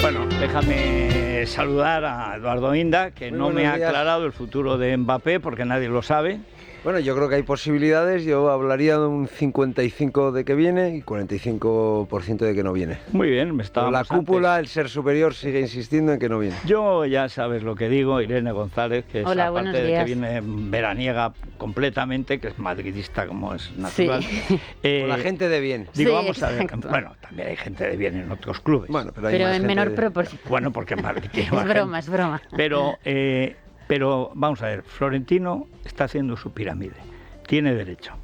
Bueno, déjame saludar a Eduardo Inda, que no me ha aclarado el futuro de Mbappé porque nadie lo sabe. Bueno, yo creo que hay posibilidades. Yo hablaría de un 55 de que viene y 45% de que no viene. Muy bien, me estaba. La cúpula, el ser superior, sigue insistiendo en que no viene. Yo ya sabes lo que digo, Irene González, que es Hola, aparte de que viene veraniega completamente, que es madridista como es natural. Sí. La gente de bien. Digo, Sí, vamos a ver. exacto. Bueno, también hay gente de bien en otros clubes. Bueno, pero en menor proporción. Bueno, porque en Madrid tiene Es más broma, gente. es broma. Pero vamos a ver, Florentino está haciendo su pirámide. Tiene derecho.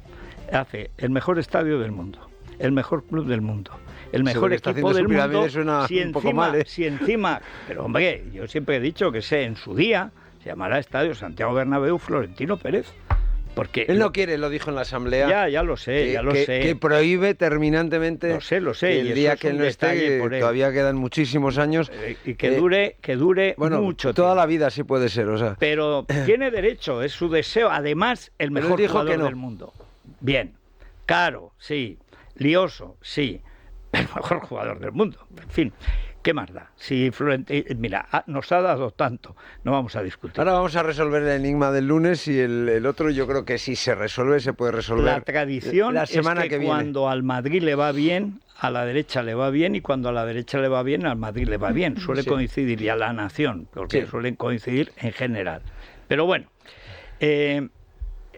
Hace el mejor estadio del mundo, el mejor club del mundo, el mejor equipo del mundo. Suena si un poco mal, ¿eh? Si encima, pero hombre, yo siempre he dicho que en su día se llamará Estadio Santiago Bernabéu Florentino Pérez. Porque él no quiere, lo dijo en la asamblea. Ya lo sé, que prohíbe terminantemente. Lo sé. Que el día que él no esté, todavía quedan muchísimos años. Y que dure mucho tiempo. Toda la vida sí puede ser, o sea. Pero tiene derecho, es su deseo. Además, el mejor jugador del mundo. Bien, caro, sí. Lioso, sí. El mejor jugador del mundo. En fin. ¿Qué más da? Si mira, nos ha dado tanto, no vamos a discutir. Ahora vamos a resolver el enigma del lunes y el otro yo creo que si se resuelve, se puede resolver. La tradición la semana es que viene. Cuando al Madrid le va bien, a la derecha le va bien, y cuando a la derecha le va bien, al Madrid le va bien. Suele coincidir, y a la nación, porque suelen coincidir en general. Pero bueno...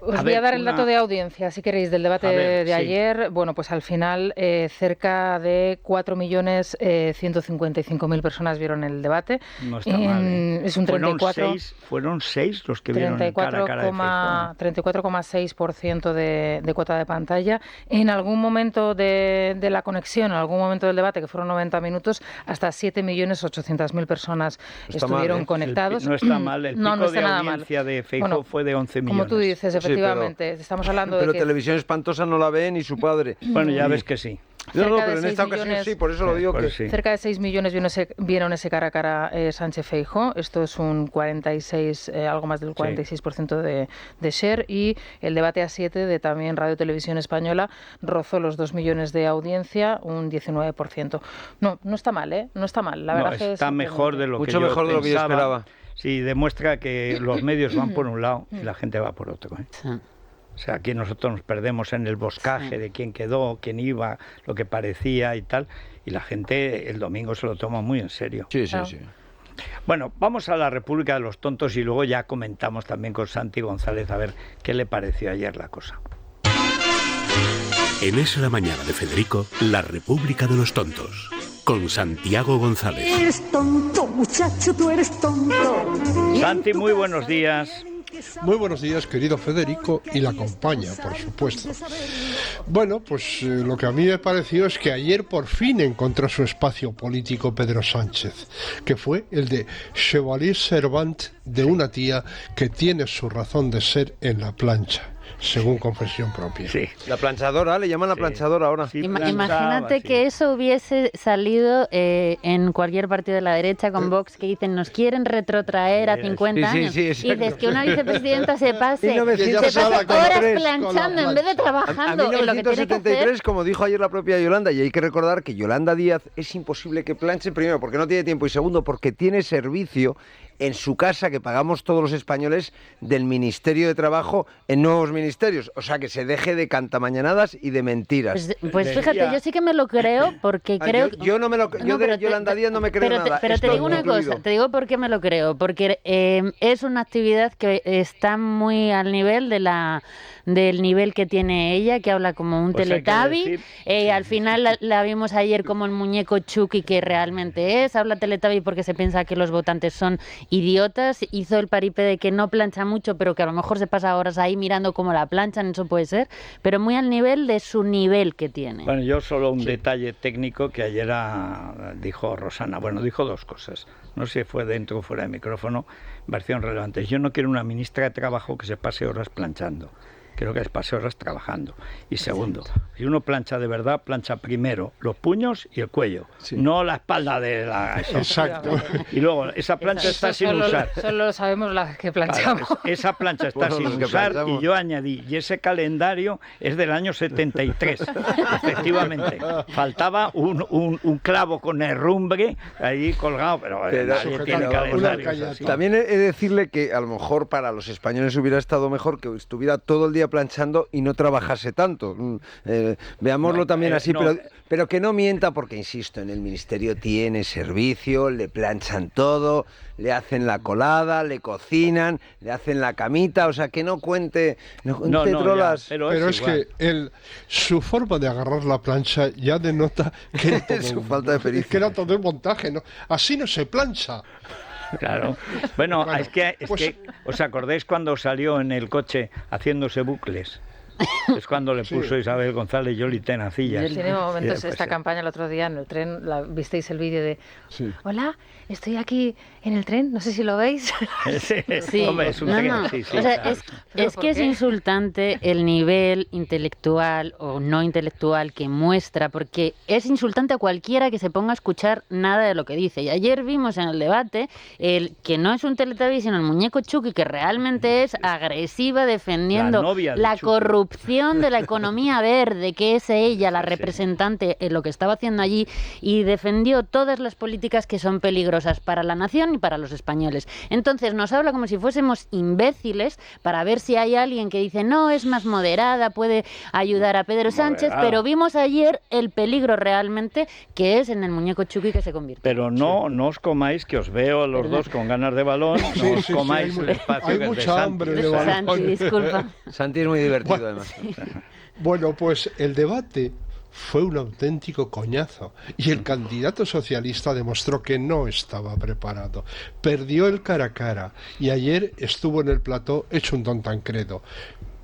Os voy a dar el dato de audiencia, si queréis, del debate de ayer. Bueno, pues al final cerca de 4.155.000 personas vieron el debate. No está mal, Es un 34... Fueron seis los que vieron cara a cara de Feijóo. 34,6% de cuota de pantalla. En algún momento de la conexión, en algún momento del debate, que fueron 90 minutos, hasta 7.800.000 personas estuvieron conectados. No está mal, el pico de audiencia de Feijóo fue de 11 millones. Como tú dices, efectivamente, estamos hablando de que... Pero Televisión Espantosa no la ve ni su padre. Bueno, ya ves que sí. No, pero en esta ocasión sí, por eso lo digo que... Sí. Cerca de 6 millones vieron ese cara a cara Sánchez-Feijóo. Esto es un 46, algo más del 46% de share. Y el debate A7 de también Radio Televisión Española rozó los 2 millones de audiencia, un 19%. No está mal, ¿eh? No está mal. La verdad es que está mejor de lo que yo mucho mejor de lo que yo esperaba. Sí, demuestra que los medios van por un lado y la gente va por otro, ¿eh? Sí. O sea, aquí nosotros nos perdemos en el boscaje de quién quedó, quién iba, lo que parecía y tal, y la gente el domingo se lo toma muy en serio. Sí. Bueno, vamos a la República de los Tontos y luego ya comentamos también con Santi González a ver qué le pareció ayer la cosa. En Es la Mañana de Federico, la República de los Tontos, con Santiago González. Eres tonto, muchacho, tú eres tonto. Santi, muy buenos días. Muy buenos días, querido Federico, y la compañía, por supuesto. Bueno, pues lo que a mí me pareció es que ayer por fin encontró su espacio político Pedro Sánchez, que fue el de Chevalier Servant de una tía que tiene su razón de ser en la plancha, según confesión propia. Sí. La planchadora, le llaman la planchadora ahora. Sí, Imagínate que eso hubiese salido en cualquier partido de la derecha con Vox, que dicen nos quieren retrotraer a 50 años. Y dices que una vicepresidenta se pase horas planchando en vez de trabajando en lo que tiene que hacer. 1973, como dijo ayer la propia Yolanda, y hay que recordar que Yolanda Díaz es imposible que planche, primero porque no tiene tiempo y segundo porque tiene servicio en su casa que pagamos todos los españoles del Ministerio de Trabajo en nuevos ministerios, o sea que se deje de cantamañanadas y de mentiras. Pues fíjate, yo sí que me lo creo porque creo yo no me lo yo de Yolanda Díaz no me creo nada. Pero te digo una cosa, te digo por qué me lo creo, porque es una actividad que está muy al nivel del nivel que tiene ella, que habla como un Teletubby. Al final la vimos ayer como el muñeco Chucky que realmente es, habla Teletubby porque se piensa que los votantes son idiotas, hizo el paripé de que no plancha mucho, pero que a lo mejor se pasa horas ahí mirando cómo la planchan, eso puede ser, pero muy al nivel de su nivel que tiene. Bueno, yo solo un detalle técnico que ayer dijo Rosana, dijo dos cosas, no sé si fue dentro o fuera de micrófono, me parecieron relevantes. Yo no quiero una ministra de Trabajo que se pase horas planchando. creo que pase horas trabajando. Y segundo, si uno plancha de verdad, plancha primero los puños y el cuello, no la espalda de la... Exacto. Y luego, esa plancha está sin usar. Solo sabemos las que planchamos. Claro, esa plancha está sin usar y yo añadí, y ese calendario es del año 73, efectivamente. Faltaba un clavo con herrumbre ahí colgado, pero nadie tiene calendarios. También he de decirle que a lo mejor para los españoles hubiera estado mejor que estuviera todo el día planchando y no trabajase tanto. Veámoslo también así, pero que no mienta, porque insisto, en el ministerio tiene servicio, le planchan todo, le hacen la colada, le cocinan, le hacen la camita, o sea, que no cuente trolas. Pero es que su forma de agarrar la plancha ya denota que era su falta de pericia. Que era todo el montaje, ¿no? Así no se plancha. Claro. Bueno, es que ¿os acordáis cuando salió en el coche haciéndose bucles? Es cuando le puso Isabel González Yoli tenacillas. Tiene momentos esta campaña el otro día en el tren, visteis el vídeo de hola, estoy aquí en el tren, no sé si lo veis. Sí. Hombre, es un tren. Sí, o sea, es que es insultante el nivel intelectual o no intelectual que muestra, porque es insultante a cualquiera que se ponga a escuchar nada de lo que dice. Y ayer vimos en el debate que no es un Teletubby, sino el muñeco Chucky, que realmente es agresiva defendiendo la corrupción de la economía verde, que es ella la representante en lo que estaba haciendo allí, y defendió todas las políticas que son peligrosas para la nación y para los españoles. Entonces nos habla como si fuésemos imbéciles para ver si hay alguien que dice no, es más moderada, puede ayudar a Pedro Sánchez, pero vimos ayer el peligro realmente que es en el muñeco Chucky que se convierte. Pero no os comáis, que os veo los dos con ganas de balón, no os comáis el espacio. Hay mucha hambre de balón. Santi, disculpa. Santi es muy divertido, además. Bueno, pues el debate fue un auténtico coñazo y el candidato socialista demostró que no estaba preparado. Perdió el cara a cara y ayer estuvo en el plató hecho un don Tancredo.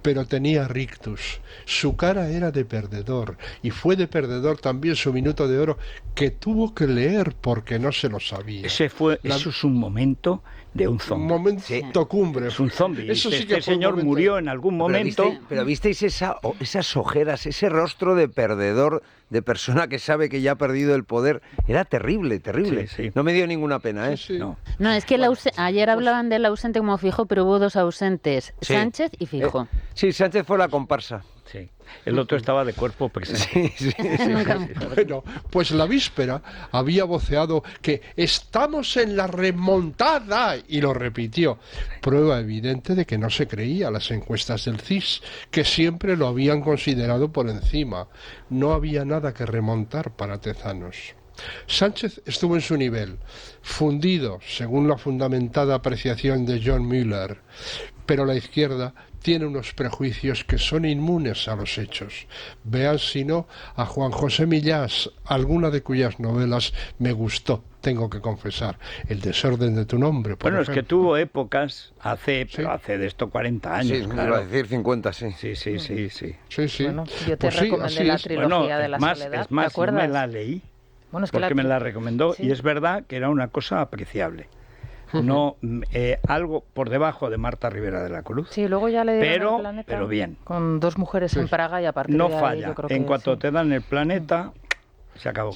Pero tenía rictus, su cara era de perdedor, y fue de perdedor también su minuto de oro, que tuvo que leer porque no se lo sabía. Eso es un momento de un zombie. Un momento cumbre. Es un zombie. Eso sí que este señor murió en algún momento. Pero visteis esas ojeras, ese rostro de perdedor, de persona que sabe que ya ha perdido el poder. Era terrible, terrible. Sí. No me dio ninguna pena, ¿eh? Sí. No, es que ayer hablaban del ausente como Feijóo, pero hubo dos ausentes, Sánchez y Feijóo. Sí, Sánchez fue la comparsa. Sí. El otro estaba de cuerpo presente. Sí. Bueno, pues la víspera había voceado que estamos en la remontada y lo repitió. Prueba evidente de que no se creía las encuestas del CIS, que siempre lo habían considerado por encima. No había nada que remontar para Tezanos. Sánchez estuvo en su nivel, fundido, según la fundamentada apreciación de John Mueller, pero la izquierda tiene unos prejuicios que son inmunes a los hechos. Vean, si no, a Juan José Millás, alguna de cuyas novelas me gustó, tengo que confesar. El desorden de tu nombre, por ejemplo. Es que tuvo épocas, hace de esto 40 años. Sí, claro. Iba a decir 50, sí. Sí. Bueno, yo te recomendé la trilogía de la soledad, ¿te acuerdas? No me la leí, porque me la recomendó, y es verdad que era una cosa apreciable. No, algo por debajo de Marta Rivera de la Cruz. Sí, luego ya le dieron el Planeta, pero bien. Con dos mujeres en Praga, y a partir de ahí falla. Yo creo que en cuanto te dan el Planeta, se acabó.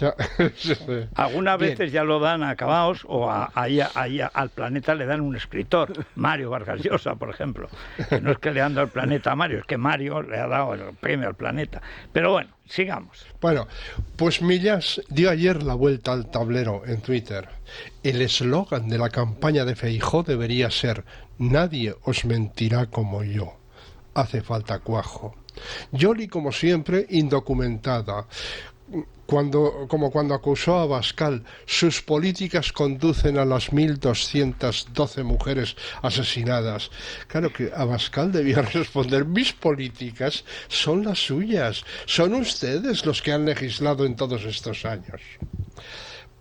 Algunas veces ya lo dan acabados, o ahí al Planeta le dan un escritor, Mario Vargas Llosa, por ejemplo. Que no es que le han dado el Planeta a Mario, es que Mario le ha dado el premio al Planeta. Pero bueno, sigamos. Bueno, pues Millás dio ayer la vuelta al tablero en Twitter. El eslogan de la campaña de Feijóo debería ser: nadie os mentirá como yo. Hace falta cuajo. Yoli, como siempre, indocumentada. Como cuando acusó a Abascal, sus políticas conducen a las 1.212 mujeres asesinadas. Claro que Abascal debía responder: mis políticas son las suyas, son ustedes los que han legislado en todos estos años.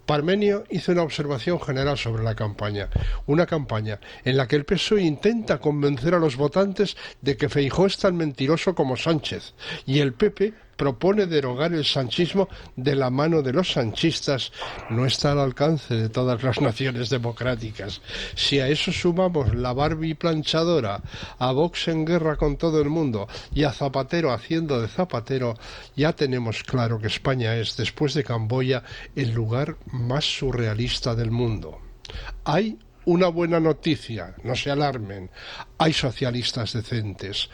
Parmenio hizo una observación general sobre la campaña, una campaña en la que el PSOE intenta convencer a los votantes de que Feijóo es tan mentiroso como Sánchez, y el PP propone derogar el sanchismo de la mano de los sanchistas, no está al alcance de todas las naciones democráticas. Si a eso sumamos la Barbie planchadora, a Vox en guerra con todo el mundo y a Zapatero haciendo de Zapatero, ya tenemos claro que España es, después de Camboya, el lugar más surrealista del mundo. Hay una buena noticia, no se alarmen, hay socialistas decentes.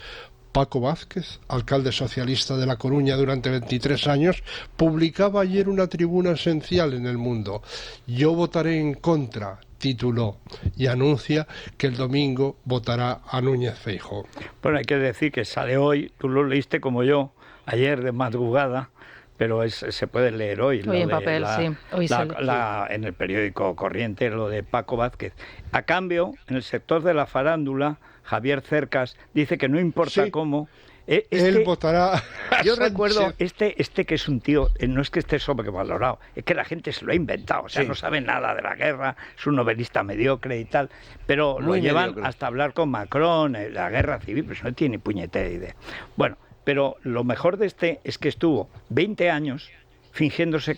Paco Vázquez, alcalde socialista de La Coruña durante 23 años, publicaba ayer una tribuna esencial en El Mundo. Yo votaré en contra, tituló, y anuncia que el domingo votará a Núñez Feijóo. Bueno, hay que decir que sale hoy, tú lo leíste como yo, ayer de madrugada, pero se puede leer hoy. Hoy en papel, sí. Hoy en el periódico Corriente, lo de Paco Vázquez. A cambio, en el sector de la farándula, Javier Cercas dice que no importa cómo... él votará. Yo recuerdo este que es un tío, no es que esté sobrevalorado, es que la gente se lo ha inventado, o sea, no sabe nada de la guerra, es un novelista mediocre y tal, pero lo llevan hasta hablar con Macron, la guerra civil, pues no tiene ni puñetera idea. Bueno, pero lo mejor de este es que estuvo 20 años fingiéndose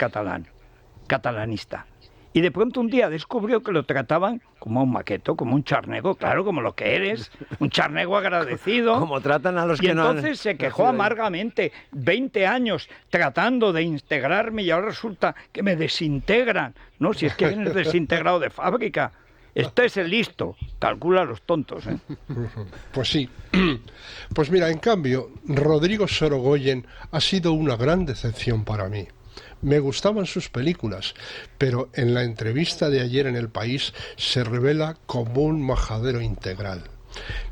catalanista. Y de pronto un día descubrió que lo trataban como un maqueto, como un charnego, claro, como lo que eres, un charnego agradecido. Como tratan a los que no han... Y entonces se quejó amargamente, 20 años tratando de integrarme y ahora resulta que me desintegran. No, si es que vienes desintegrado de fábrica. Este es el listo, calcula a los tontos, ¿eh? Pues sí. Pues mira, en cambio, Rodrigo Sorogoyen ha sido una gran decepción para mí. Me gustaban sus películas, pero en la entrevista de ayer en El País se revela como un majadero integral.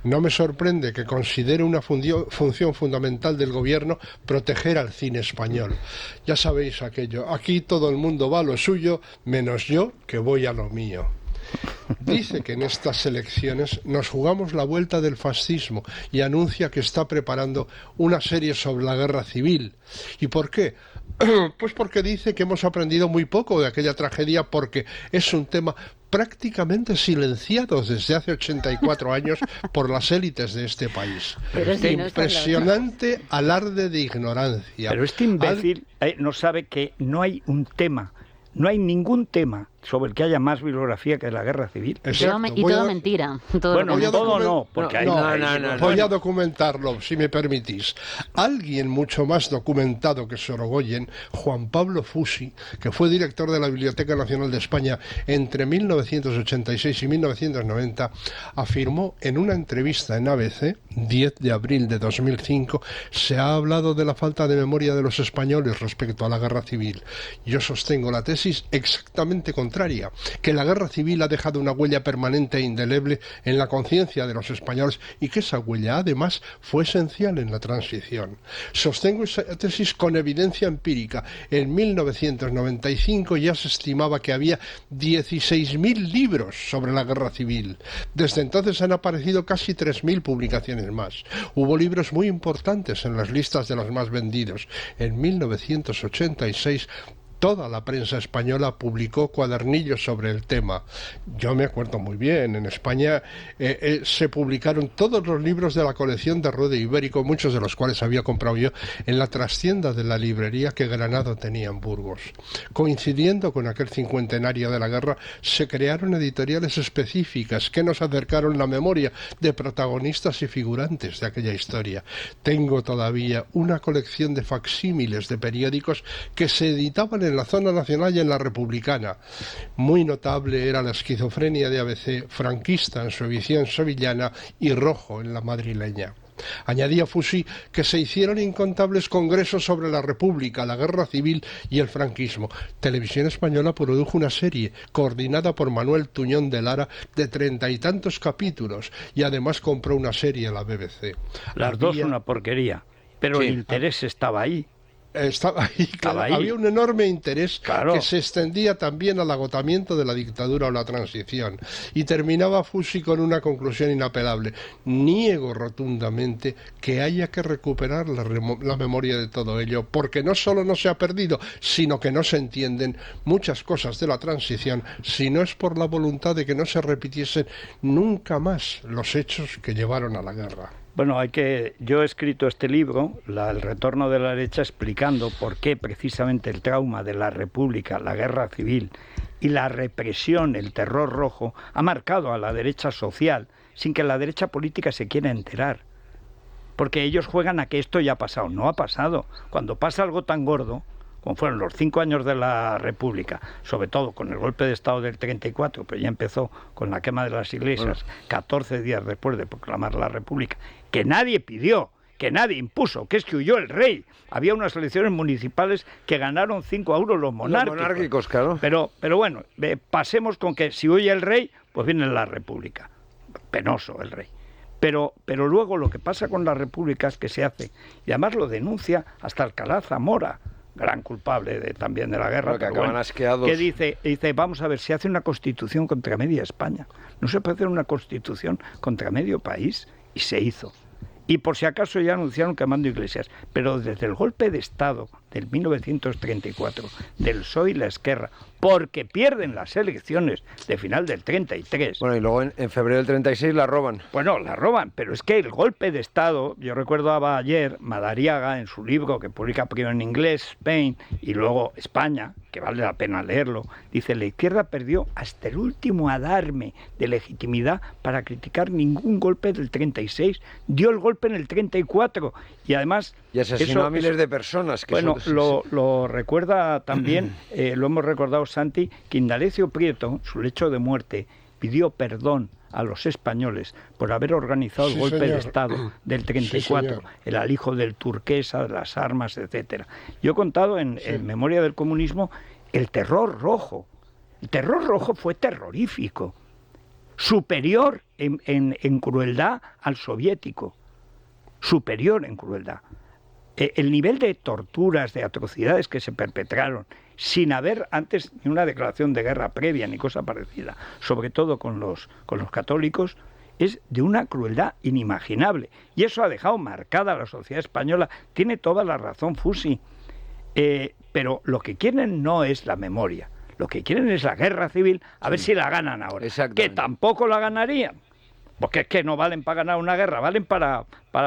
No me sorprende que considere una función fundamental del gobierno proteger al cine español. Ya sabéis aquello, aquí todo el mundo va a lo suyo, menos yo que voy a lo mío. Dice que en estas elecciones nos jugamos la vuelta del fascismo y anuncia que está preparando una serie sobre la guerra civil. ¿Y por qué? Pues porque dice que hemos aprendido muy poco de aquella tragedia, porque es un tema prácticamente silenciado desde hace 84 años por las élites de este país. Impresionante alarde de ignorancia. Pero este imbécil no sabe que no hay un tema, no hay ningún tema sobre el que haya más bibliografía que la guerra civil. Y todo mentira. Todo no, porque voy a documentarlo, si me permitís. Alguien mucho más documentado que Sorogoyen, Juan Pablo Fusi, que fue director de la Biblioteca Nacional de España entre 1986 y 1990, afirmó en una entrevista en ABC, 10 de abril de 2005, se ha hablado de la falta de memoria de los españoles respecto a la guerra civil. Yo sostengo la tesis exactamente contraria, que la guerra civil ha dejado una huella permanente e indeleble en la conciencia de los españoles y que esa huella además fue esencial en la transición. Sostengo esa tesis con evidencia empírica. En 1995 ya se estimaba que había 16.000 libros sobre la guerra civil. Desde entonces han aparecido casi 3.000 publicaciones más. Hubo libros muy importantes en las listas de los más vendidos. En 1986 toda la prensa española publicó cuadernillos sobre el tema. Yo me acuerdo muy bien, en España se publicaron todos los libros de la colección de Rueda Ibérico, muchos de los cuales había comprado yo en la trastienda de la librería que Granado tenía en Burgos. Coincidiendo con aquel cincuentenario de la guerra, se crearon editoriales específicas que nos acercaron la memoria de protagonistas y figurantes de aquella historia. Tengo todavía una colección de facsímiles de periódicos que se editaban en la zona nacional y en la republicana. Muy notable era la esquizofrenia de ABC, franquista en su edición sevillana y rojo en la madrileña. Añadía Fusi que se hicieron incontables congresos sobre la República, la Guerra Civil y el franquismo. Televisión Española produjo una serie coordinada por Manuel Tuñón de Lara de 30 y tantos capítulos y además compró una serie a la BBC. Las dos una porquería, pero el interés estaba ahí. Estaba ahí, claro. Había un enorme interés que se extendía también al agotamiento de la dictadura o la transición. Y terminaba Fusi con una conclusión inapelable. Niego rotundamente que haya que recuperar la memoria de todo ello, porque no solo no se ha perdido, sino que no se entienden muchas cosas de la transición, si no es por la voluntad de que no se repitiesen nunca más los hechos que llevaron a la guerra. Bueno, yo he escrito este libro, El retorno de la derecha, explicando por qué precisamente el trauma de la República, la guerra civil y la represión, el terror rojo, ha marcado a la derecha social sin que la derecha política se quiera enterar. Porque ellos juegan a que esto ya ha pasado. No ha pasado. Cuando pasa algo tan gordo, como fueron los 5 años de la República, sobre todo con el golpe de Estado del 34, pero ya empezó con la quema de las iglesias, 14 días después de proclamar la República, que nadie pidió, que nadie impuso, que es que huyó el rey. Había unas elecciones municipales que ganaron 5-1 los monárquicos. Los monárquicos, claro. Pero bueno, pasemos con que si huye el rey, pues viene la República. Penoso el rey. Pero luego lo que pasa con la República es que se hace, y además lo denuncia hasta Alcalá Zamora, gran culpable también de la guerra, que acaban asqueados. Que dice, vamos a ver, se hace una constitución contra media España. No se puede hacer una constitución contra medio país, y se hizo. Y por si acaso ya anunciaron quemando iglesias. Pero desde el golpe de Estado del 1934, del PSOE y la Esquerra, porque pierden las elecciones de final del 33. Bueno, y luego en febrero del 36 la roban. Bueno, la roban, pero es que el golpe de Estado, yo recordaba ayer, Madariaga, en su libro, que publica primero en inglés, Spain, y luego España, que vale la pena leerlo, dice, la izquierda perdió hasta el último adarme de legitimidad para criticar ningún golpe del 36, dio el golpe en el 34, y además... Y asesinó a miles de personas. Que bueno, lo recuerda también, lo hemos recordado Santi, que Indalecio Prieto, su lecho de muerte, pidió perdón a los españoles por haber organizado el golpe de Estado del 34, el alijo del turquesa, de las armas, etcétera. Yo he contado en Memoria del Comunismo el terror rojo. El terror rojo fue terrorífico, superior en crueldad al soviético, superior en crueldad. El nivel de torturas, de atrocidades que se perpetraron, sin haber antes ni una declaración de guerra previa ni cosa parecida, sobre todo con los católicos, es de una crueldad inimaginable. Y eso ha dejado marcada a la sociedad española. Tiene toda la razón Fusi. Pero lo que quieren no es la memoria. Lo que quieren es la guerra civil, a ver si la ganan ahora. Que tampoco la ganarían. Porque es que no valen para ganar una guerra, valen para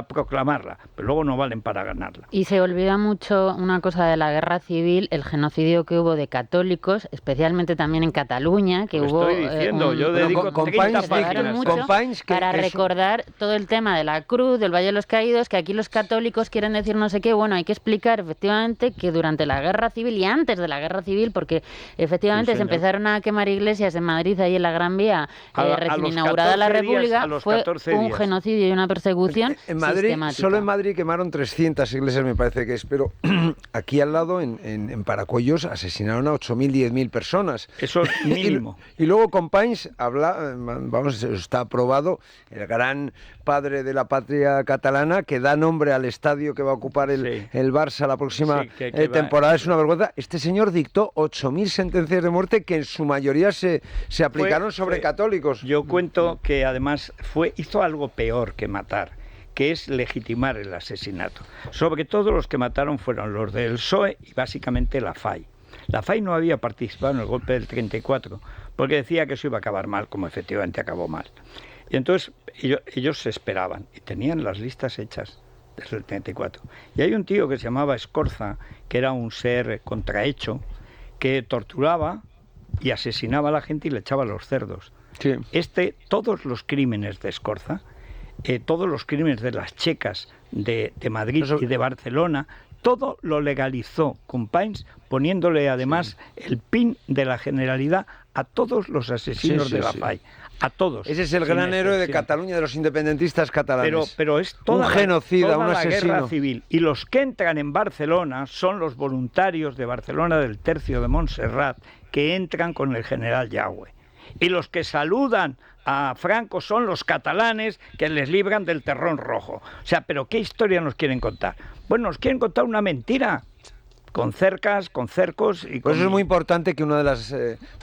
proclamarla, pero luego no valen para ganarla. Y se olvida mucho una cosa de la guerra civil, el genocidio que hubo de católicos, especialmente también en Cataluña, que hubo... Estoy diciendo, yo dedico 30 páginas para recordar todo el tema de la cruz, del Valle de los Caídos, que aquí los católicos quieren decir no sé qué. Bueno, hay que explicar efectivamente que durante la guerra civil y antes de la guerra civil, porque efectivamente se empezaron a quemar iglesias en Madrid, ahí en la Gran Vía, recién inaugurada la República, fue un genocidio y una persecución en Madrid, sistemática. Solo en Madrid quemaron 300 iglesias, me parece que es, pero aquí al lado, en Paracuellos, asesinaron a 8.000, 10.000 personas. Eso es mínimo. Y luego Companys está aprobado, el gran padre de la patria catalana, que da nombre al estadio que va a ocupar el Barça la próxima temporada. Es una vergüenza. Este señor dictó 8.000 sentencias de muerte que en su mayoría se aplicaron sobre católicos. Yo cuento que además hizo algo peor que matar, que es legitimar el asesinato. Sobre todo los que mataron fueron los del PSOE y básicamente la FAI. La FAI no había participado en el golpe del 34 porque decía que eso iba a acabar mal, como efectivamente acabó mal. Y entonces ellos se esperaban y tenían las listas hechas desde el 34. Y hay un tío que se llamaba Escorza, que era un ser contrahecho, que torturaba y asesinaba a la gente y le echaba a los cerdos. Sí. Todos los crímenes de Escorza, todos los crímenes de las checas de Madrid y de Barcelona, todo lo legalizó Companys, poniéndole además el pin de la Generalidad a todos los asesinos de la FAI. A todos. Ese es el gran héroe de Cataluña, de los independentistas catalanes. Pero es toda un genocida, toda un la asesino. guerra civil. Y los que entran en Barcelona son los voluntarios de Barcelona del Tercio de Montserrat, que entran con el general Yagüe. Y los que saludan a Franco son los catalanes que les libran del terror rojo. O sea, ¿pero qué historia nos quieren contar? Bueno, nos quieren contar una mentira. con cercas, con cercos. Y Por eso con... es muy importante que una de las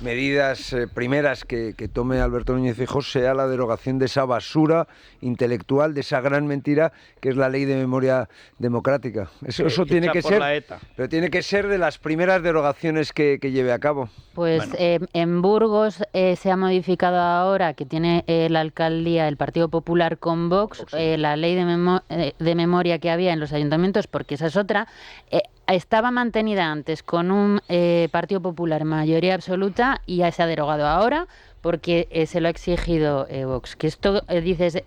medidas primeras que tome Alberto Núñez Feijóo sea la derogación de esa basura intelectual, de esa gran mentira que es la Ley de Memoria Democrática. Eso tiene que ser, pero tiene que ser de las primeras derogaciones que lleve a cabo. Pues bueno. En Burgos se ha modificado ahora, que tiene la alcaldía el Partido Popular con Vox, la ley de memoria que había en los ayuntamientos, porque esa es otra. Estaba mantenida antes con un Partido Popular mayoría absoluta y ya se ha derogado ahora porque se lo ha exigido Vox. Que esto, dices,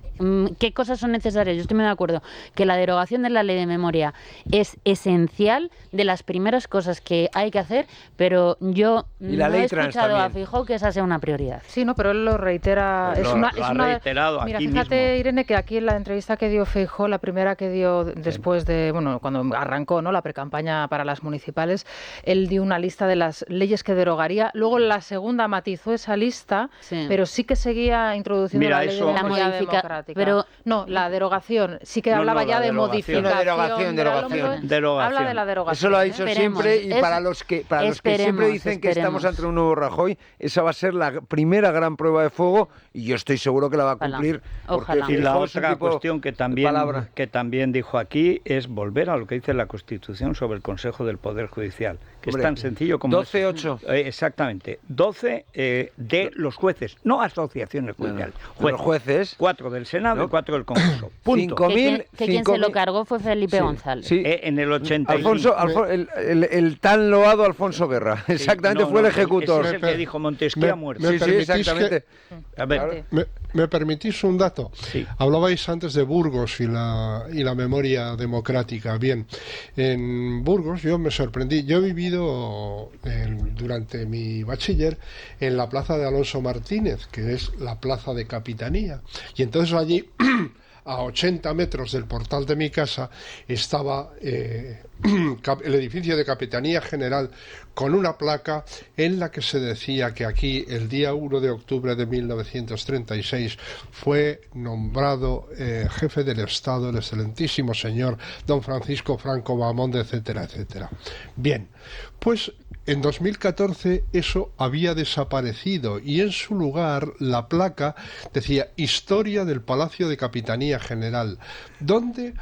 ¿qué cosas son necesarias? Yo estoy muy de acuerdo que la derogación de la ley de memoria es esencial, de las primeras cosas que hay que hacer, pero yo no he escuchado a Feijóo que esa sea una prioridad. Sí, no, pero él lo reitera. Lo ha reiterado aquí mismo. Mira, fíjate, Irene, que aquí en la entrevista que dio Feijóo, la primera que dio después de, bueno, cuando arrancó, ¿no?, la precampaña para las municipales, él dio una lista de las leyes que derogaría. Luego en la segunda matizó esa lista, pero sí que seguía introduciendo la ley de memoria democrática. Pero no, la derogación, sí que hablaba ya de modificación. Derogación. Habla de la derogación. Eso lo ha dicho siempre, y para los que siempre dicen que estamos ante un nuevo Rajoy, esa va a ser la primera gran prueba de fuego, y yo estoy seguro que la va a cumplir. Ojalá. Y la otra cuestión que también dijo aquí es volver a lo que dice la Constitución sobre el Consejo del Poder Judicial, que es tan sencillo como 12-8. Exactamente, 12 de los jueces, no asociaciones judiciales. Los jueces. 4 del Senado y 4 del Congreso. Punto. Que quien se lo cargó fue Felipe González. Sí. En el 85. El tan loado Alfonso Guerra. Exactamente, fue el ejecutor. Es el que dijo Montesquieu ha muerto. Sí, exactamente. A ver. ¿Me permitís un dato? Sí. Hablabais antes de Burgos y la memoria democrática. Bien, en Burgos yo me sorprendí. Yo he vivido durante mi bachiller en la plaza de Alonso Martínez, que es la plaza de Capitanía. Y entonces allí, a 80 metros del portal de mi casa, estaba el edificio de Capitanía General, con una placa en la que se decía que aquí el día 1 de octubre de 1936 fue nombrado jefe del Estado el excelentísimo señor don Francisco Franco Bahamonde, etcétera, etcétera. Bien, pues en 2014 eso había desaparecido, y en su lugar la placa decía Historia del Palacio de Capitanía General, donde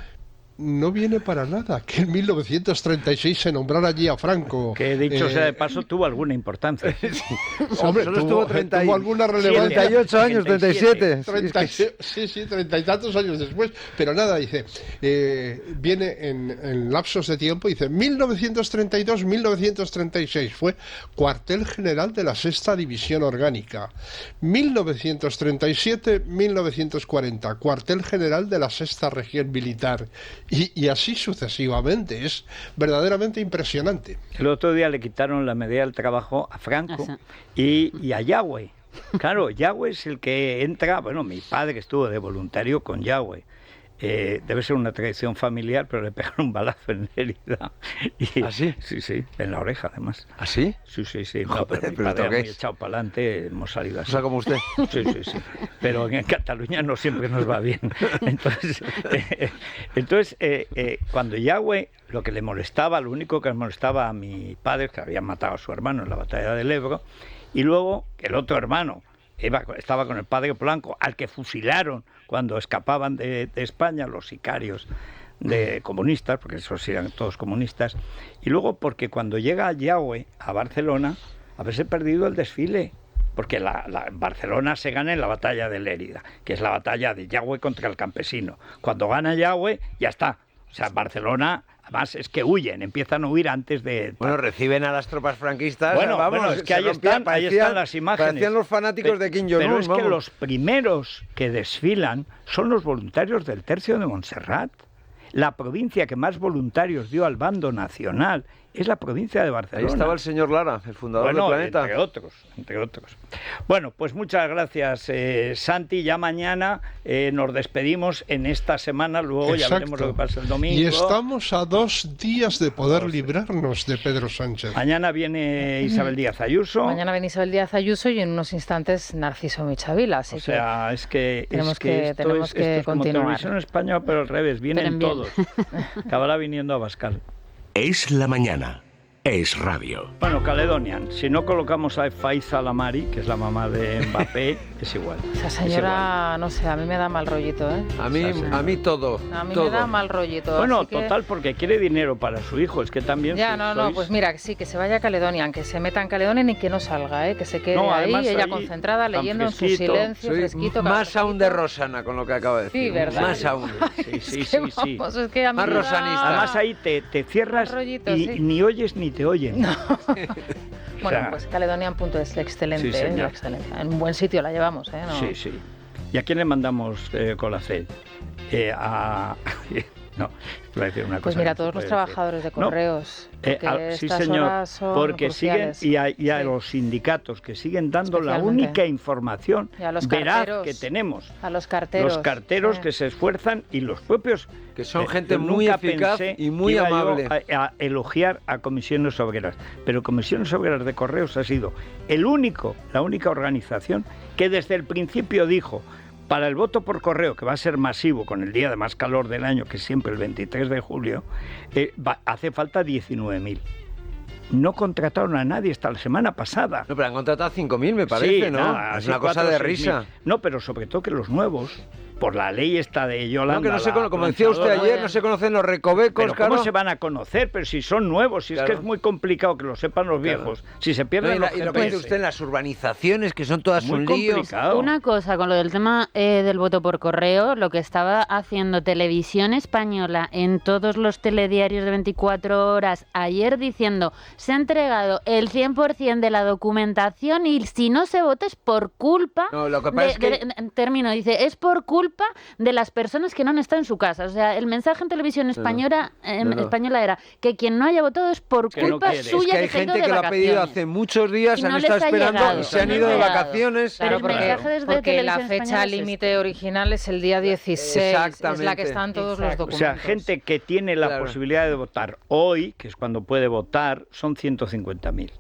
no viene para nada que en 1936 se nombrara allí a Franco. Que dicho sea de paso, tuvo alguna importancia. Hombre, solo tuvo alguna relevancia. 38 años, 37. 30 y tantos años después. Pero nada, dice, viene en lapsos de tiempo, dice 1932-1936 fue cuartel general de la 6ª División Orgánica. 1937-1940 cuartel general de la 6ª Región Militar. Y así sucesivamente. Es verdaderamente impresionante. El otro día le quitaron la medalla del trabajo a Franco y a Yagüe. Claro, Yagüe es el que entra. Bueno, mi padre estuvo de voluntario con Yagüe. Debe ser una tradición familiar, pero le pegaron un balazo en Lérida. ¿Ah, sí? Sí, en la oreja, además. ¿Ah, sí? Sí. No, pero mi padre muy echado para adelante, hemos salido así. O sea, como usted. Sí. Pero en Cataluña no siempre nos va bien. Entonces, cuando Yagüe, lo único que le molestaba a mi padre, que habían matado a su hermano en la batalla del Ebro, y luego el otro hermano estaba con el padre Polanco, al que fusilaron cuando escapaban de España los sicarios de comunistas, porque esos eran todos comunistas, y luego porque cuando llega Yagüe a Barcelona, haberse perdido el desfile, porque Barcelona se gana en la batalla de Lérida, que es la batalla de Yagüe contra el campesino. Cuando gana Yagüe, ya está. O sea, Barcelona, además, es que empiezan a huir antes de... Bueno, reciben a las tropas franquistas. Bueno, es que ahí están las imágenes. Parecían los fanáticos de Kim Jong-un. Pero es que los primeros que desfilan son los voluntarios del Tercio de Montserrat. La provincia que más voluntarios dio al bando nacional es la provincia de Barcelona. Ahí estaba el señor Lara, el fundador del Planeta. Entre otros. Bueno, pues muchas gracias, Santi. Ya mañana nos despedimos en esta semana, luego ya veremos lo que pasa el domingo. Y estamos a 2 días de poder librarnos de Pedro Sánchez. Mañana viene Isabel Díaz Ayuso. Y en unos instantes Narciso Michavila. Así es que tenemos que esto es como Televisión Española, pero al revés, vienen todos. Acabará viniendo Abascal. Es la mañana. es radio. Bueno, Caledonian, si no colocamos a Faiza Lamari, que es la mamá de Mbappé, es igual. Esa señora, no sé, a mí me da mal rollito, ¿eh? A mí todo. A mí todo. me da mal rollito. Bueno, así que... total, porque quiere dinero para su hijo, es que también... Ya, no, pues mira, sí, que se vaya a Caledonian, que se meta en Caledonian y que no salga, ¿eh? Que se quede ahí, ella concentrada, leyendo en su silencio, fresquito. Más aún de Rosana con lo que acaba de decir. Sí, ¿verdad? Más aún. Sí. Vamos, es que a mí más rosanista. Además ahí te cierras rollito, y sí. ni oyes ni te oyen. No. O Bueno, sea, pues Caledonian.es, excelente, sí, señor. excelente. En un buen sitio la llevamos, ¿eh? No. Sí. ¿Y a quién le mandamos Colacel? No, iba a decir una cosa. Pues mira, que todos no los se puede trabajadores de correos. Porque sí, estas señor, horas son porque cruciales. siguen, y a Sí. los sindicatos que siguen dando la Especialmente. única información Y a los veraz carteros. que tenemos. A los carteros. Los carteros que se esfuerzan y los propios... Que son gente yo muy nunca eficaz pensé y muy que iba yo amable. a elogiar a Comisiones Obreras, pero Comisiones Obreras de Correos ha sido la única organización que desde el principio dijo: para el voto por correo, que va a ser masivo con el día de más calor del año, que es siempre el 23 de julio, hace falta 19.000. No contrataron a nadie hasta la semana pasada. No, pero han contratado a 5.000, me parece, Sí, ¿no? nada, Es así una cosa 4 o de 6.000. risa. No, pero sobre todo que los nuevos, por la ley esta de Yolanda... No, que no se la como decía usted planchadora, ayer, no se conocen los recovecos, pero claro. ¿cómo se van a conocer? Pero si son nuevos, si es que es muy complicado que lo sepan los viejos. Si se pierden los y lo que dice GPS. usted en las urbanizaciones, que son todas Muy un lío. complicado. Una cosa con lo del tema del voto por correo, lo que estaba haciendo Televisión Española en todos los telediarios de 24 horas ayer diciendo: se ha entregado el 100% de la documentación y si no se vota es por culpa... No, lo que pasa es que... Termino, dice, es por culpa de las personas que no han estado en su casa. O sea, el mensaje en Televisión Española, española era que quien no haya votado es por Que no culpa quiere. suya, Es que hay se ha ido gente de que lo ha pedido vacaciones. hace muchos días, Y han no estado les ha esperando llegado, y se han no ido les de ha llegado. vacaciones. Pero el mensaje desde porque la Televisión fecha Española es límite original es el día 16, es la Exactamente. que están todos los O documentos. sea, gente que tiene la Claro. posibilidad de votar hoy, que es cuando puede votar, son 150.000.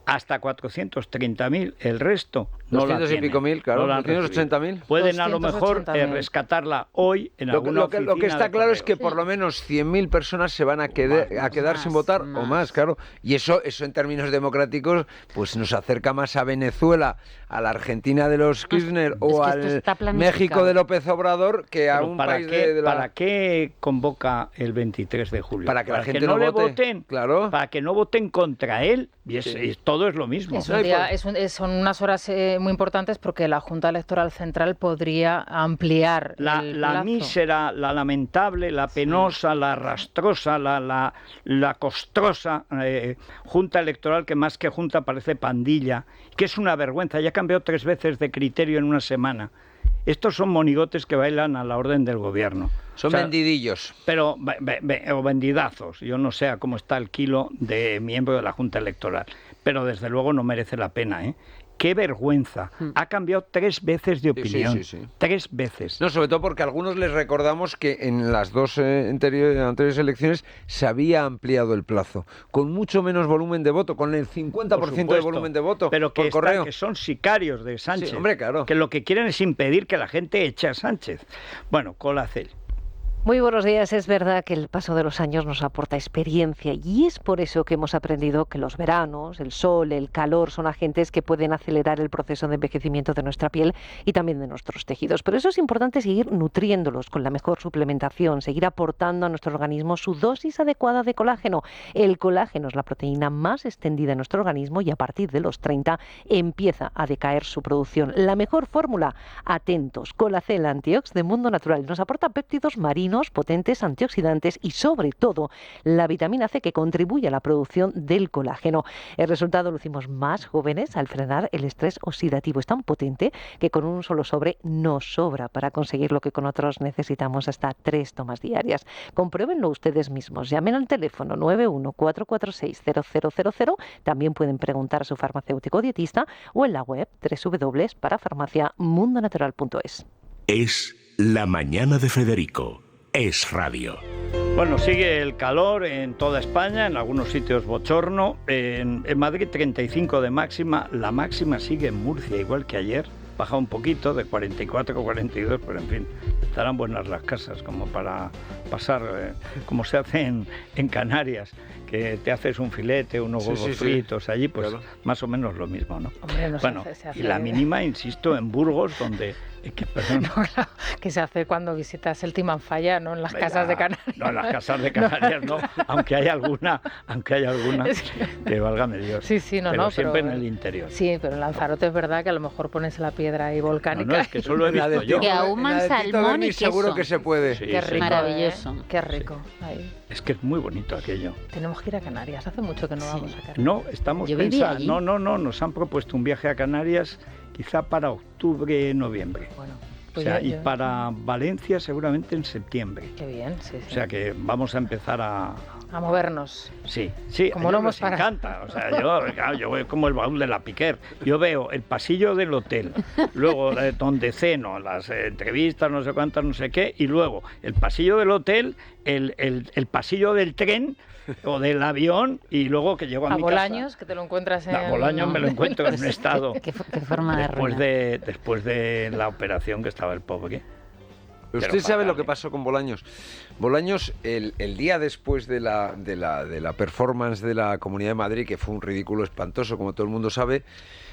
Hasta 430.000, el resto no la 200 y tienen. pico mil, claro, no la han 280.000. recibido. Pueden a lo mejor 280.000. rescatarla hoy en alguna Lo que oficina está de claro es que correos. por lo menos 100.000 personas se van a quedar sin votar o más, claro. Y eso en términos democráticos pues nos acerca más a Venezuela, a la Argentina de los Kirchner o que esto al está planificado. México de López Obrador que a Pero un ¿para país qué, de la... ¿para qué convoca el 23 de julio? Para que la gente no no le vote, voten, claro. para que no voten contra él, y todo es lo mismo. Es un día, son unas horas muy importantes porque la Junta Electoral Central podría ampliar el La plazo. mísera, la lamentable, la penosa, la rastrosa, la costrosa Junta Electoral, que más que Junta parece pandilla, que es una vergüenza, ya cambió 3 veces de criterio en una semana. Estos son monigotes que bailan a la orden del gobierno. Son O sea, vendidillos. pero o vendidazos. Yo no sé a cómo está el kilo de miembro de la Junta Electoral, pero desde luego no merece la pena, ¿eh? ¡Qué vergüenza! Ha cambiado 3 veces de opinión. Sí. 3 veces. No, sobre todo porque a algunos les recordamos que en las dos anteriores elecciones se había ampliado el plazo, con mucho menos volumen de voto, con el 50% de volumen de voto pero que, por correo. que son sicarios de Sánchez. Sí, hombre, claro. Que lo que quieren es impedir que la gente eche a Sánchez. Bueno, Colacel. Muy buenos días. Es verdad que el paso de los años nos aporta experiencia y es por eso que hemos aprendido que los veranos, el sol, el calor son agentes que pueden acelerar el proceso de envejecimiento de nuestra piel y también de nuestros tejidos. Por eso es importante seguir nutriéndolos con la mejor suplementación, seguir aportando a nuestro organismo su dosis adecuada de colágeno. El colágeno es la proteína más extendida en nuestro organismo y a partir de los 30 empieza a decaer su producción. La mejor fórmula, atentos, Colacel Antiox de Mundo Natural. Nos aporta péptidos marinos potentes, antioxidantes y sobre todo la vitamina C que contribuye a la producción del colágeno. El resultado, lucimos más jóvenes al frenar el estrés oxidativo. Es tan potente que con un solo sobre nos sobra para conseguir lo que con otros necesitamos hasta 3 tomas diarias. Compruébenlo ustedes mismos. Llamen al teléfono 91-446-0000. También pueden preguntar a su farmacéutico dietista o en la web www.parafarmaciamundonatural.es. Es La Mañana de Federico. Es radio. Bueno, sigue el calor en toda España, en algunos sitios bochorno. En Madrid 35 de máxima, la máxima sigue en Murcia, igual que ayer. Baja un poquito, de 44 a 42, pero en fin, estarán buenas las casas como para pasar, como se hace en Canarias, que te haces un filete, unos huevos fritos allí, pues claro, más o menos lo mismo, ¿no? Hombre, no bueno, se hace. Y la mínima, insisto, en Burgos, donde... que se hace cuando visitas el Timanfaya, no en las casas de Canarias. No, en las casas de Canarias no, aunque hay alguna que válgame Dios. Sí, pero siempre en el interior. Sí, pero en Lanzarote es verdad que a lo mejor pones la piedra ahí volcánica. No, es que eso lo he visto yo. Que ahuman salmón y queso. Seguro que se puede. Sí, qué rico, maravilloso. Qué rico. Ahí. Es que es muy bonito aquello. Tenemos que ir a Canarias. Hace mucho que no vamos a Canarias. No, estamos pensando. No, nos han propuesto un viaje a Canarias quizá para octubre, noviembre. Bueno. Pues y para Valencia seguramente en septiembre. Qué bien, sí. O sea que vamos a empezar a movernos. Sí, como no nos encanta. O sea, yo voy como el baúl de la Piquer. Yo veo el pasillo del hotel, luego donde ceno, las entrevistas, no sé cuántas, no sé qué, y luego el pasillo del hotel, el pasillo del tren o del avión, y luego que llego a mi Bolaños, casa. que te lo encuentras en... A Bolaños me lo encuentro en un estado. ¿Qué forma después de la operación que estaba el pobre. ¿Usted sabe lo que pasó con Bolaños? Bolaños, el día después de la performance de la Comunidad de Madrid, que fue un ridículo espantoso, como todo el mundo sabe,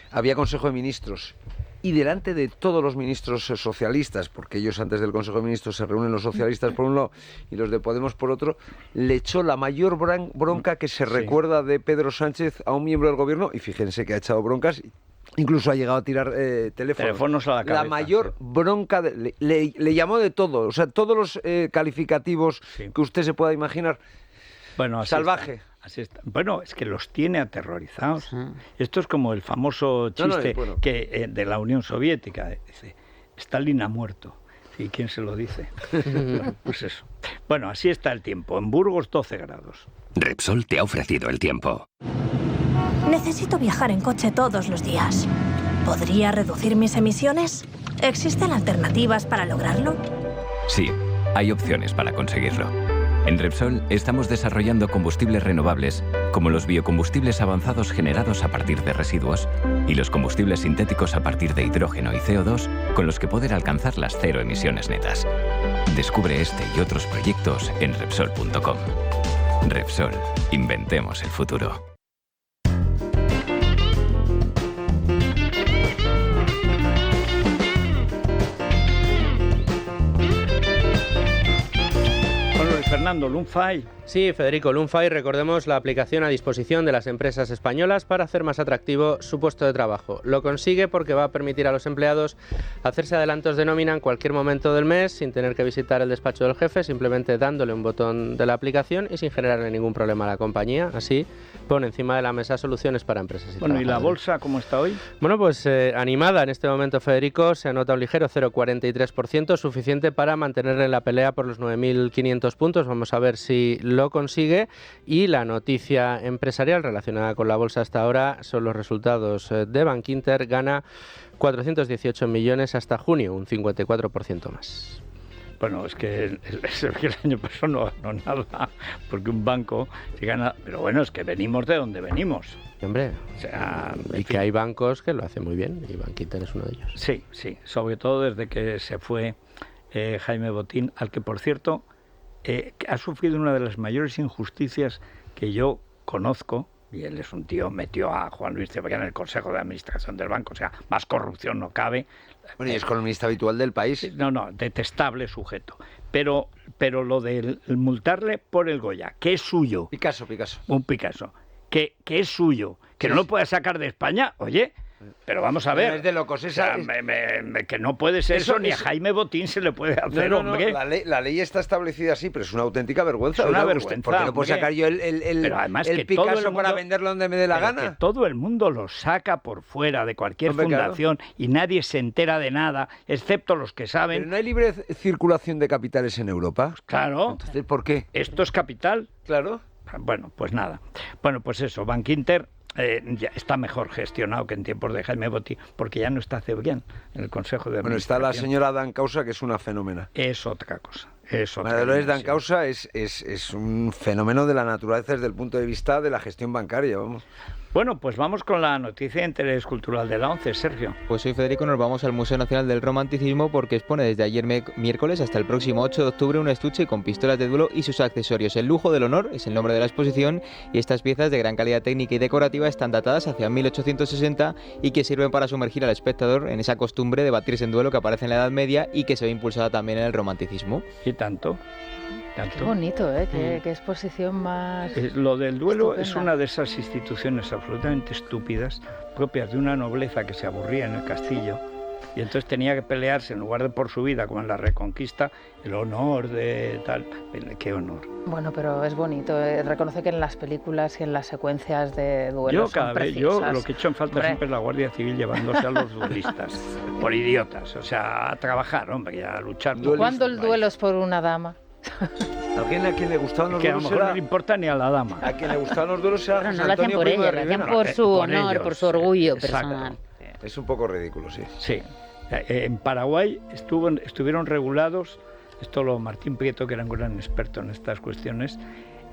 había Consejo de Ministros. Y delante de todos los ministros socialistas, porque ellos antes del Consejo de Ministros se reúnen los socialistas por un lado y los de Podemos por otro, le echó la mayor bronca que se recuerda de Pedro Sánchez a un miembro del gobierno, y fíjense que ha echado broncas, incluso ha llegado a tirar teléfonos a la cabeza. La mayor bronca, le llamó de todo, o sea, todos los calificativos que usted se pueda imaginar. Bueno, salvaje. Así está. Bueno, es que los tiene aterrorizados. Sí. Esto es como el famoso chiste que de la Unión Soviética. Dice, Stalin ha muerto. ¿Y quién se lo dice? Pues eso. Bueno, así está el tiempo. En Burgos 12 grados. Repsol te ha ofrecido el tiempo. Necesito viajar en coche todos los días. ¿Podría reducir mis emisiones? ¿Existen alternativas para lograrlo? Sí, hay opciones para conseguirlo. En Repsol estamos desarrollando combustibles renovables, como los biocombustibles avanzados generados a partir de residuos y los combustibles sintéticos a partir de hidrógeno y CO2, con los que poder alcanzar las 0 emisiones netas. Descubre este y otros proyectos en Repsol.com. Repsol, inventemos el futuro. Fernando, Lunfy. Sí, Federico, Lunfy, recordemos la aplicación a disposición de las empresas españolas para hacer más atractivo su puesto de trabajo. Lo consigue porque va a permitir a los empleados hacerse adelantos de nómina en cualquier momento del mes sin tener que visitar el despacho del jefe, simplemente dándole un botón de la aplicación y sin generarle ningún problema a la compañía. Así pone encima de la mesa soluciones para empresas y trabajadores. ¿Y la bolsa cómo está hoy? Bueno, pues animada en este momento, Federico, se anota un ligero 0,43%, suficiente para mantener en la pelea por los 9.500 puntos. Vamos a ver si lo consigue. Y la noticia empresarial relacionada con la bolsa hasta ahora son los resultados de Bankinter. Gana 418 millones hasta junio, un 54% más. Bueno, es que el año pasado no ganó nada, porque un banco se gana... Pero bueno, es que venimos de donde venimos. Hombre, o sea, y que hay bancos que lo hacen muy bien, y Bankinter es uno de ellos. Sí, sobre todo desde que se fue Jaime Botín, al que, por cierto, ha sufrido una de las mayores injusticias que yo conozco, y él es un tío, metió a Juan Luis Cebrián en el Consejo de Administración del banco, o sea, más corrupción no cabe. Bueno, y es columnista habitual del País. No, detestable sujeto. Pero lo de multarle por el Goya, que es suyo. Picasso. Un Picasso, que es suyo, que no lo puede sacar de España, oye... Pero vamos a ver, es de locos, que no puede ser eso, ni a Jaime Botín se le puede hacer, hombre. La ley está establecida así, pero es una auténtica vergüenza. Es una vergüenza. ¿Por qué no puedo sacar yo el Picasso para venderlo donde me dé la gana? Que todo el mundo lo saca por fuera de cualquier fundación, claro. Y nadie se entera de nada, excepto los que saben. ¿Pero no hay libre circulación de capitales en Europa? Pues claro. Entonces, ¿por qué? ¿Esto es capital? Claro. Bueno, pues nada. Bueno, pues eso, Bankinter... ya está mejor gestionado que en tiempos de Jaime Botín, porque ya no está Cebrián en el Consejo de Administración. Bueno, está la señora Dancausa, que es una fenómena. Es otra cosa. María Dolores Dancausa es un fenómeno de la naturaleza desde el punto de vista de la gestión bancaria, vamos. Bueno, pues vamos con la noticia de interés cultural de la 11, Sergio. Pues hoy, Federico, nos vamos al Museo Nacional del Romanticismo porque expone desde ayer miércoles hasta el próximo 8 de octubre un estuche con pistolas de duelo y sus accesorios. El lujo del honor es el nombre de la exposición y estas piezas de gran calidad técnica y decorativa están datadas hacia 1860 y que sirven para sumergir al espectador en esa costumbre de batirse en duelo que aparece en la Edad Media y que se ve impulsada también en el romanticismo. Y tanto. Qué bonito, ¿eh? Qué exposición más... Lo del duelo estupenda. Es una de esas instituciones absolutamente estúpidas, propias de una nobleza que se aburría en el castillo y entonces tenía que pelearse, en lugar de por su vida, como en la Reconquista, el honor de tal... ¡Qué honor! Bueno, pero es bonito. Reconoce que en las películas y en las secuencias de duelo Yo lo que he hecho en falta siempre es la Guardia Civil llevándose a los duelistas, por idiotas, o sea, a trabajar, hombre, y a luchar. ¿Cuándo el duelo es por una dama? A quien le gustaban los que a lo duelos mejor era... no le importa ni a la dama. A quien le gustaban los duelos era Pero José no lo hacen Antonio por Primo de ella, lo hacen Rivera. por su honor, ellos, por su orgullo exacto. personal. Es un poco ridículo, sí. Sí. En Paraguay estuvieron regulados, esto lo Martín Prieto, que era un gran experto en estas cuestiones,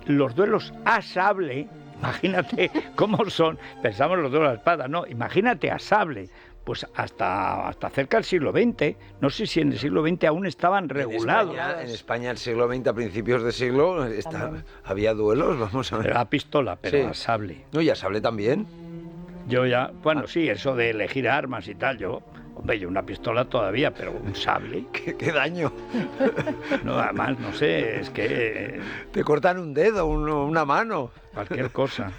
los duelos a sable. Imagínate cómo son. Pensamos los duelos a espada, no, imagínate a sable. Pues hasta cerca del siglo XX, no sé si en el siglo XX aún estaban regulados. En España el siglo XX, a principios de siglo, había duelos, vamos a ver. Era a pistola, pero Sí. a sable. No, y a sable también. Yo ya, bueno, sí, eso de elegir armas y tal, yo una pistola todavía, pero un sable. ¿Qué daño? No, además, no sé, es que... Te cortan un dedo, una mano. Cualquier cosa.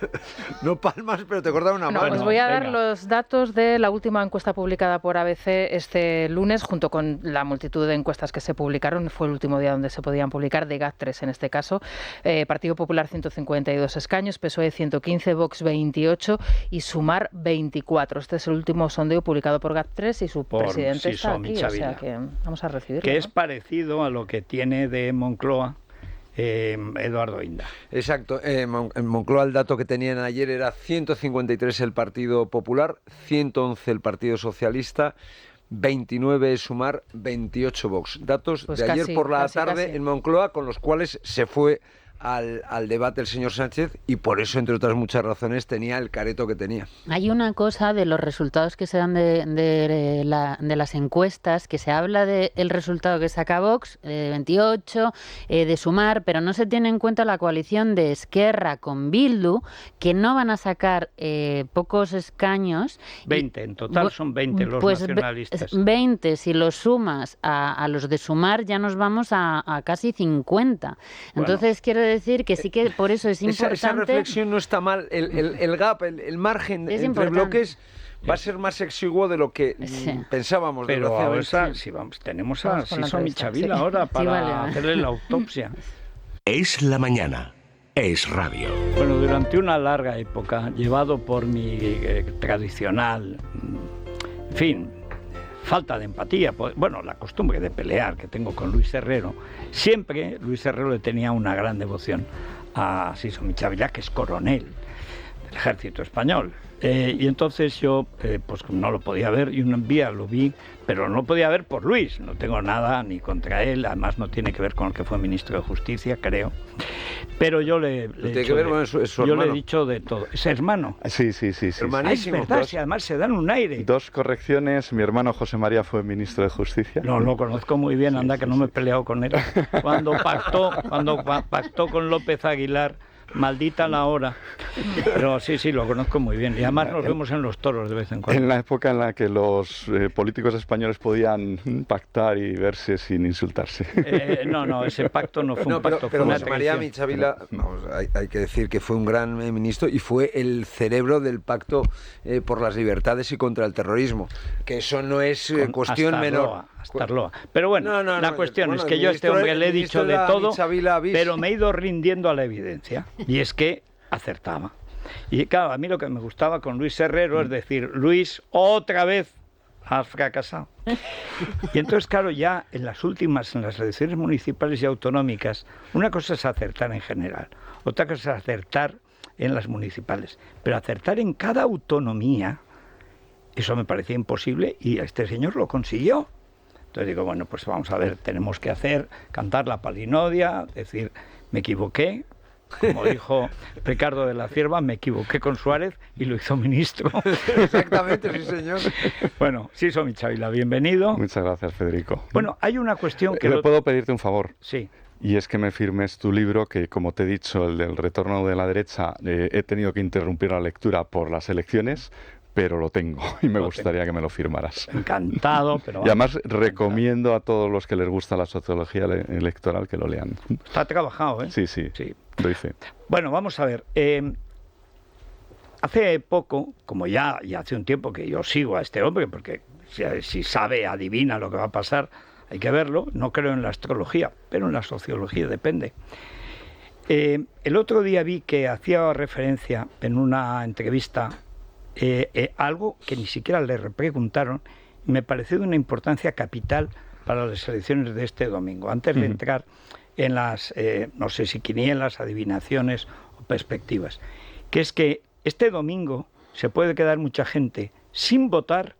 No palmas, pero te cortan una mano. Os voy a dar los datos de la última encuesta publicada por ABC este lunes, junto con la multitud de encuestas que se publicaron. Fue el último día donde se podían publicar, de GAT3 en este caso. Partido Popular 152 escaños, PSOE 115, Vox 28 y Sumar 24. Este es el último sondeo publicado por GAT3 y su presidente está aquí, o sea que vamos a recibirlo. Que es parecido a lo que tiene de Moncloa Eduardo Inda. Exacto. En Moncloa el dato que tenían ayer era 153 el Partido Popular, 111 el Partido Socialista, 29 Sumar, 28 Vox. Datos Pues de ayer casi, por la casi, tarde casi. en Moncloa, con los cuales se fue al debate el señor Sánchez y por eso, entre otras muchas razones, tenía el careto que tenía. Hay una cosa de los resultados que se dan de las encuestas, que se habla del resultado que saca Vox, 28, de Sumar, pero no se tiene en cuenta la coalición de Esquerra con Bildu, que no van a sacar pocos escaños. 20, en total son 20 los pues nacionalistas. 20, si los sumas a los de Sumar, ya nos vamos a casi 50. Entonces, quiero decir que sí que por eso es importante... Esa reflexión no está mal. El gap, el margen Es entre importante. bloques va a ser más exiguo de lo que pensábamos. Pero ahora sí, tenemos a Siso Michavila ahora para hacerle la autopsia. Es la mañana. Es radio. Bueno, durante una larga época, llevado por mi tradicional, en fin, falta de empatía, bueno, la costumbre de pelear que tengo con Luis Herrero, siempre Luis Herrero le tenía una gran devoción a Siso Michavila, que es coronel del ejército español. Y entonces yo pues no lo podía ver y un día lo vi, pero no lo podía ver por Luis, no tengo nada ni contra él, además no tiene que ver con el que fue ministro de Justicia, creo. Pero yo le he dicho de todo. ¿Es hermano? Sí. Es verdad, si además se dan un aire. Dos correcciones. Mi hermano José María fue ministro de Justicia. No, lo conozco muy bien, anda que no me he peleado con él. Cuando pactó con López Aguilar, maldita la hora. Pero sí, lo conozco muy bien. Y además nos vemos en los toros de vez en cuando. En la época en la que los políticos españoles podían pactar y verse sin insultarse. No, ese pacto no fue un pacto. Pero José María Michavila, hay que decir que fue un gran ministro y fue el cerebro del pacto por las libertades y contra el terrorismo. Que eso no es cuestión menor. Hasta Arloa. Pero bueno, la cuestión es que yo a este hombre le he dicho de todo, pero me he ido rindiendo a la evidencia. Y es que acertaba. Y claro, a mí lo que me gustaba con Luis Herrero es decir, Luis, otra vez has fracasado. Y entonces, claro, ya en las elecciones municipales y autonómicas, una cosa es acertar en general, otra cosa es acertar en las municipales. Pero acertar en cada autonomía, eso me parecía imposible y este señor lo consiguió. Entonces digo, bueno, pues vamos a ver, tenemos que cantar la palinodia, decir, me equivoqué, Como dijo Ricardo de la Cierva, me equivoqué con Suárez y lo hizo ministro. Exactamente, sí, señor. Bueno, Siso Michavila, bienvenido. Muchas gracias, Federico. Bueno, hay una cuestión que... ¿Puedo pedirte un favor? Sí. Y es que me firmes tu libro, que como te he dicho, el del retorno de la derecha, he tenido que interrumpir la lectura por las elecciones, pero lo tengo y me gustaría que me lo firmaras. Encantado, pero... Y además recomiendo a todos los que les gusta la sociología electoral que lo lean. Está trabajado, ¿eh? Sí, doy fe. Bueno, vamos a ver. Hace poco, como ya hace un tiempo que yo sigo a este hombre, porque si sabe, adivina lo que va a pasar, hay que verlo. No creo en la astrología, pero en la sociología depende. El otro día vi que hacía referencia en una entrevista algo que ni siquiera le preguntaron, y me pareció de una importancia capital para las elecciones de este domingo. Antes de entrar en las, no sé si quinielas, adivinaciones o perspectivas, que es que este domingo se puede quedar mucha gente sin votar,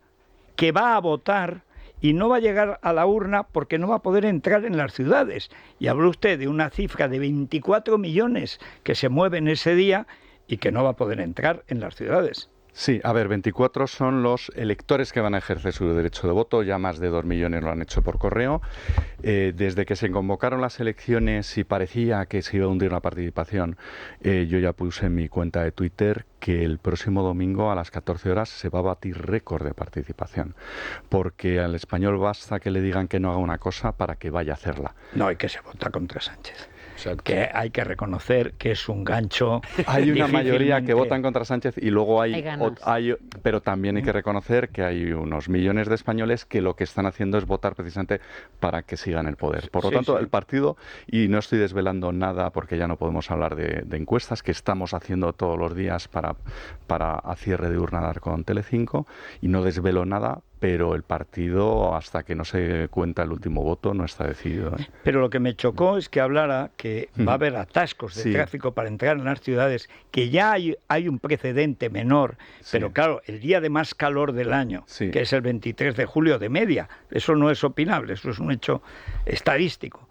que va a votar y no va a llegar a la urna porque no va a poder entrar en las ciudades. Y habló usted de una cifra de 24 millones que se mueven ese día y que no va a poder entrar en las ciudades. Sí, a ver, 24 son los electores que van a ejercer su derecho de voto, ya más de 2 millones lo han hecho por correo. Desde que se convocaron las elecciones y parecía que se iba a hundir la participación, yo ya puse en mi cuenta de Twitter que el próximo domingo a las 14 horas se va a batir récord de participación, porque al español basta que le digan que no haga una cosa para que vaya a hacerla. No, hay que se vota contra Sánchez. Que hay que reconocer que es un gancho. Hay una mayoría que votan contra Sánchez y luego hay pero también hay que reconocer que hay unos millones de españoles que lo que están haciendo es votar precisamente para que sigan el poder. Por lo tanto, el partido, y no estoy desvelando nada porque ya no podemos hablar de encuestas que estamos haciendo todos los días para a cierre de urna dar con Telecinco, y no desvelo nada, pero el partido, hasta que no se cuenta el último voto, no está decidido. Pero lo que me chocó es que hablara que va a haber atascos de tráfico para entrar en las ciudades, que ya hay un precedente menor, pero claro, el día de más calor del año, que es el 23 de julio de media, eso no es opinable, eso es un hecho estadístico.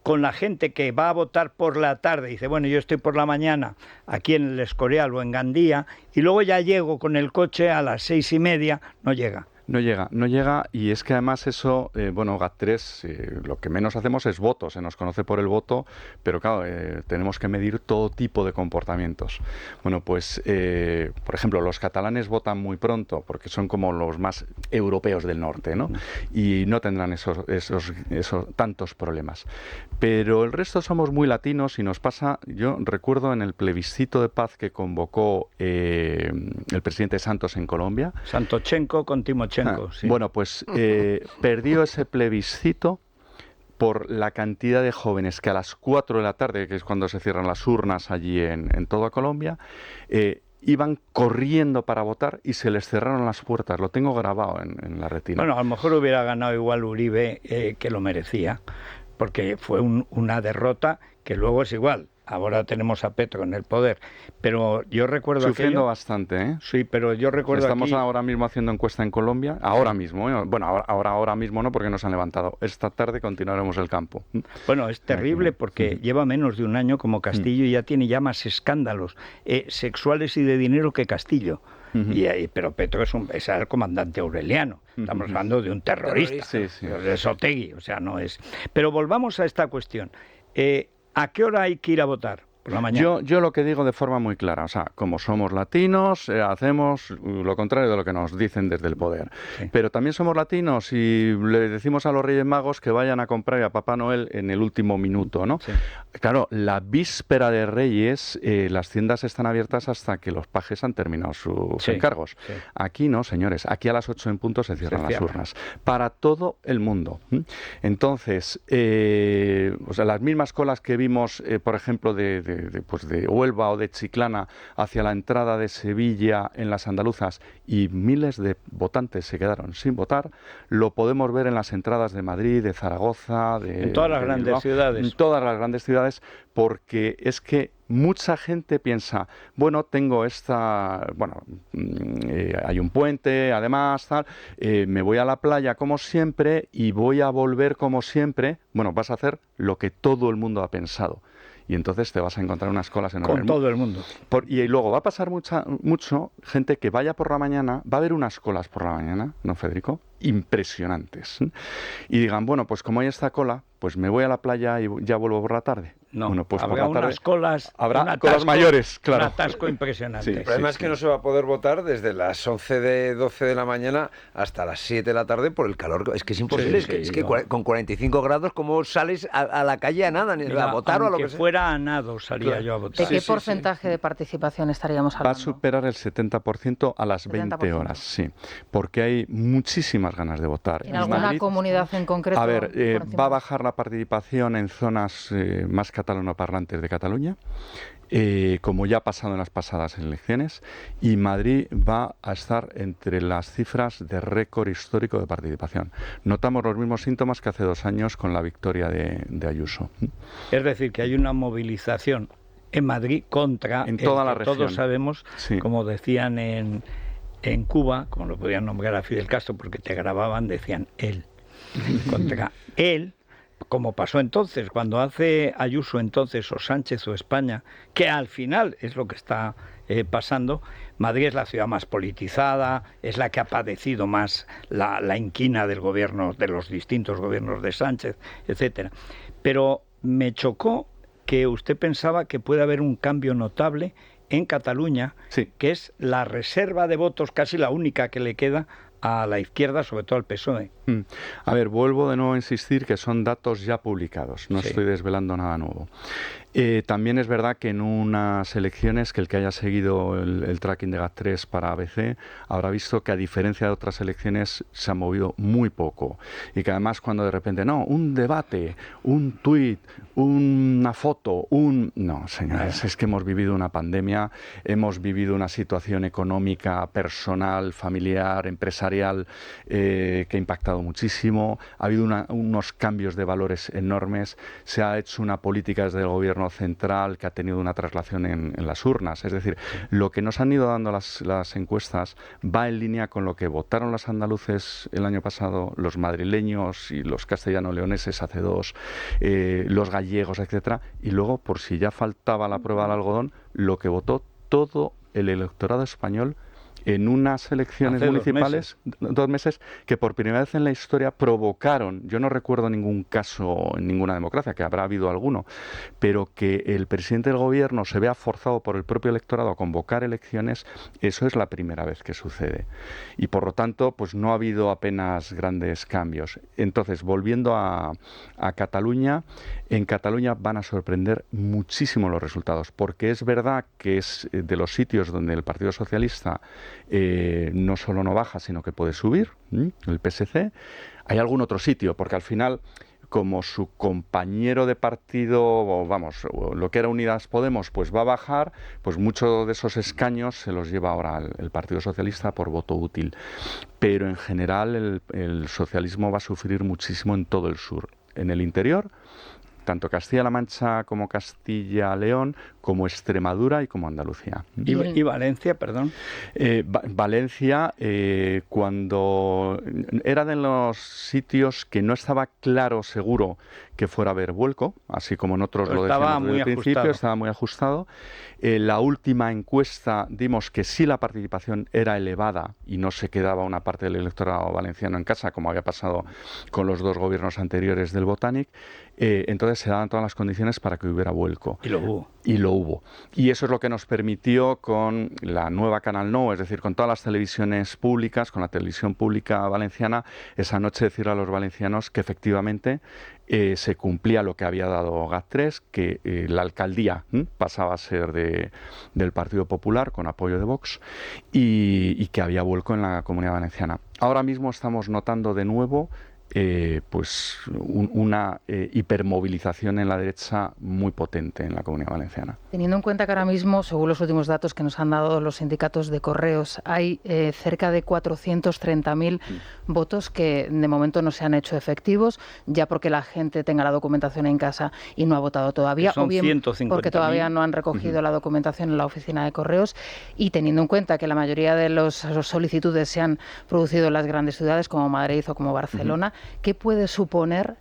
Con la gente que va a votar por la tarde, dice, bueno, yo estoy por la mañana aquí en el Escorial o en Gandía, y luego ya llego con el coche a las 6:30, no llega. No llega, y es que además eso, bueno, GAT3, lo que menos hacemos es voto, se nos conoce por el voto, pero claro, tenemos que medir todo tipo de comportamientos. Bueno, pues, por ejemplo, los catalanes votan muy pronto, porque son como los más europeos del norte, ¿no? Y no tendrán esos tantos problemas. Pero el resto somos muy latinos y nos pasa, yo recuerdo en el plebiscito de paz que convocó el presidente Santos en Colombia. Santochenko con Timochenko. Sí. Bueno, pues perdió ese plebiscito por la cantidad de jóvenes que a las 4 de la tarde, que es cuando se cierran las urnas allí en toda Colombia, iban corriendo para votar y se les cerraron las puertas. Lo tengo grabado en la retina. Bueno, a lo mejor hubiera ganado igual Uribe, que lo merecía, porque fue una derrota que luego es igual. Ahora tenemos a Petro en el poder, pero yo recuerdo sufriendo bastante, ¿eh? Sí, pero yo recuerdo Estamos ahora mismo haciendo encuesta en Colombia, ahora mismo, ¿eh? Bueno, ahora mismo no, porque nos han levantado. Esta tarde continuaremos el campo. Bueno, es terrible porque lleva menos de un año como Castillo y ya tiene más escándalos sexuales y de dinero que Castillo. Pero Petro es el comandante Aureliano. Estamos hablando de un terrorista. Es Otegui, o sea, no es. Pero volvamos a esta cuestión. ¿A qué hora hay que ir a votar? Por la mañana. Yo lo que digo de forma muy clara, o sea, como somos latinos, hacemos lo contrario de lo que nos dicen desde el poder. Sí. Pero también somos latinos y le decimos a los Reyes Magos que vayan a comprar a Papá Noel en el último minuto, ¿no? Sí. Claro, la víspera de Reyes, las tiendas están abiertas hasta que los pajes han terminado sus encargos. Sí. Aquí no, señores, aquí a las 8 en punto se cierran las urnas. Para todo el mundo. Entonces, o sea, las mismas colas que vimos, por ejemplo, de Huelva o de Chiclana hacia la entrada de Sevilla en las andaluzas, y miles de votantes se quedaron sin votar, lo podemos ver en las entradas de Madrid, de Zaragoza, en todas las grandes ciudades. En todas las grandes ciudades, porque es que mucha gente piensa, bueno, tengo hay un puente, además, tal, me voy a la playa como siempre y voy a volver como siempre. Bueno, vas a hacer lo que todo el mundo ha pensado. y entonces te vas a encontrar unas colas enormes. Con todo el mundo. Y luego va a pasar mucho gente que vaya por la mañana, va a haber unas colas por la mañana, ¿no, Federico? Impresionantes. Y digan, bueno, pues como hay esta cola, pues me voy a la playa y ya vuelvo por la tarde. No, bueno, pues habrá por la tarde unas colas, habrá colas mayores, claro. Un atasco impresionante. El problema es que no se va a poder votar desde las 12 de la mañana hasta las 7 de la tarde por el calor. Es que es imposible, es que con 45 grados, ¿cómo sales a la calle a nada? Ni a votar o a lo que sea. Fuera a nado salía yo a votar. ¿De qué porcentaje de participación estaríamos hablando? Va a superar el 70% a las 20 horas, sí, porque hay muchísimas ganas de votar. ¿En alguna Madrid, comunidad en concreto? A ver, va a bajar la participación en zonas más catalanoparlantes de Cataluña, como ya ha pasado en las pasadas elecciones, y Madrid va a estar entre las cifras de récord histórico de participación. Notamos los mismos síntomas que hace 2 años con la victoria de Ayuso. Es decir, que hay una movilización en Madrid contra en toda la región. Todos sabemos, como decían en Cuba, como lo podían nombrar a Fidel Castro porque te grababan, decían él. Contra él, como pasó entonces, cuando hace Ayuso entonces, o Sánchez o España, que al final es lo que está pasando. Madrid es la ciudad más politizada, es la que ha padecido más la inquina del gobierno, de los distintos gobiernos de Sánchez, etcétera. Pero me chocó que usted pensaba que puede haber un cambio notable en Cataluña, que es la reserva de votos, casi la única que le queda a la izquierda, sobre todo al PSOE. A ver, vuelvo de nuevo a insistir que son datos ya publicados, no estoy desvelando nada nuevo. También es verdad que en unas elecciones, que el que haya seguido el tracking de GAT3 para ABC habrá visto que, a diferencia de otras elecciones, se ha movido muy poco. Y que además, cuando de repente, un debate, un tuit, una foto, No, señores, es que hemos vivido una pandemia, hemos vivido una situación económica, personal, familiar, empresarial, que ha impactado muchísimo, ha habido unos cambios de valores enormes, se ha hecho una política desde el gobierno central que ha tenido una traslación en las urnas. Es decir, lo que nos han ido dando las encuestas va en línea con lo que votaron los andaluces el año pasado, los madrileños y los castellano-leoneses hace 2, los gallegos, etcétera, y luego, por si ya faltaba la prueba del algodón, lo que votó todo el electorado español en unas elecciones municipales, 2 meses, que por primera vez en la historia provocaron, yo no recuerdo ningún caso en ninguna democracia, que habrá habido alguno, pero que el presidente del gobierno se vea forzado por el propio electorado a convocar elecciones, eso es la primera vez que sucede. Y por lo tanto, pues no ha habido apenas grandes cambios. Entonces, volviendo a Cataluña, en Cataluña van a sorprender muchísimo los resultados, porque es verdad que es de los sitios donde el Partido Socialista no solo no baja, sino que puede subir, el PSC. Hay algún otro sitio, porque al final, como su compañero de partido, lo que era Unidas Podemos, pues va a bajar, pues muchos de esos escaños se los lleva ahora el Partido Socialista por voto útil. Pero en general el socialismo va a sufrir muchísimo en todo el sur. En el interior, tanto Castilla-La Mancha como Castilla-León, como Extremadura y como Andalucía. ¿Y Valencia, perdón? Valencia, cuando era de los sitios que no estaba claro, seguro, que fuera a haber vuelco, así como en otros lo decíamos desde el principio, estaba muy ajustado. La última encuesta dimos que sí la participación era elevada y no se quedaba una parte del electorado valenciano en casa, como había pasado con los 2 gobiernos anteriores del Botanic. Entonces se daban todas las condiciones para que hubiera vuelco. Y lo hubo. Y lo hubo. Y eso es lo que nos permitió, con la nueva Canal No, es decir, con todas las televisiones públicas, con la televisión pública valenciana, esa noche decir a los valencianos que efectivamente se cumplía lo que había dado GAT3, que la alcaldía pasaba a ser del Partido Popular, con apoyo de Vox, y que había vuelco en la Comunidad Valenciana. Ahora mismo estamos notando de nuevo una hipermovilización en la derecha muy potente en la Comunidad Valenciana. Teniendo en cuenta que ahora mismo, según los últimos datos que nos han dado los sindicatos de correos, hay cerca de 430.000 votos que de momento no se han hecho efectivos, ya porque la gente tenga la documentación en casa y no ha votado todavía, o bien porque todavía no han recogido la documentación en la oficina de correos, y teniendo en cuenta que la mayoría de las solicitudes se han producido en las grandes ciudades como Madrid o como Barcelona, ¿qué puede suponer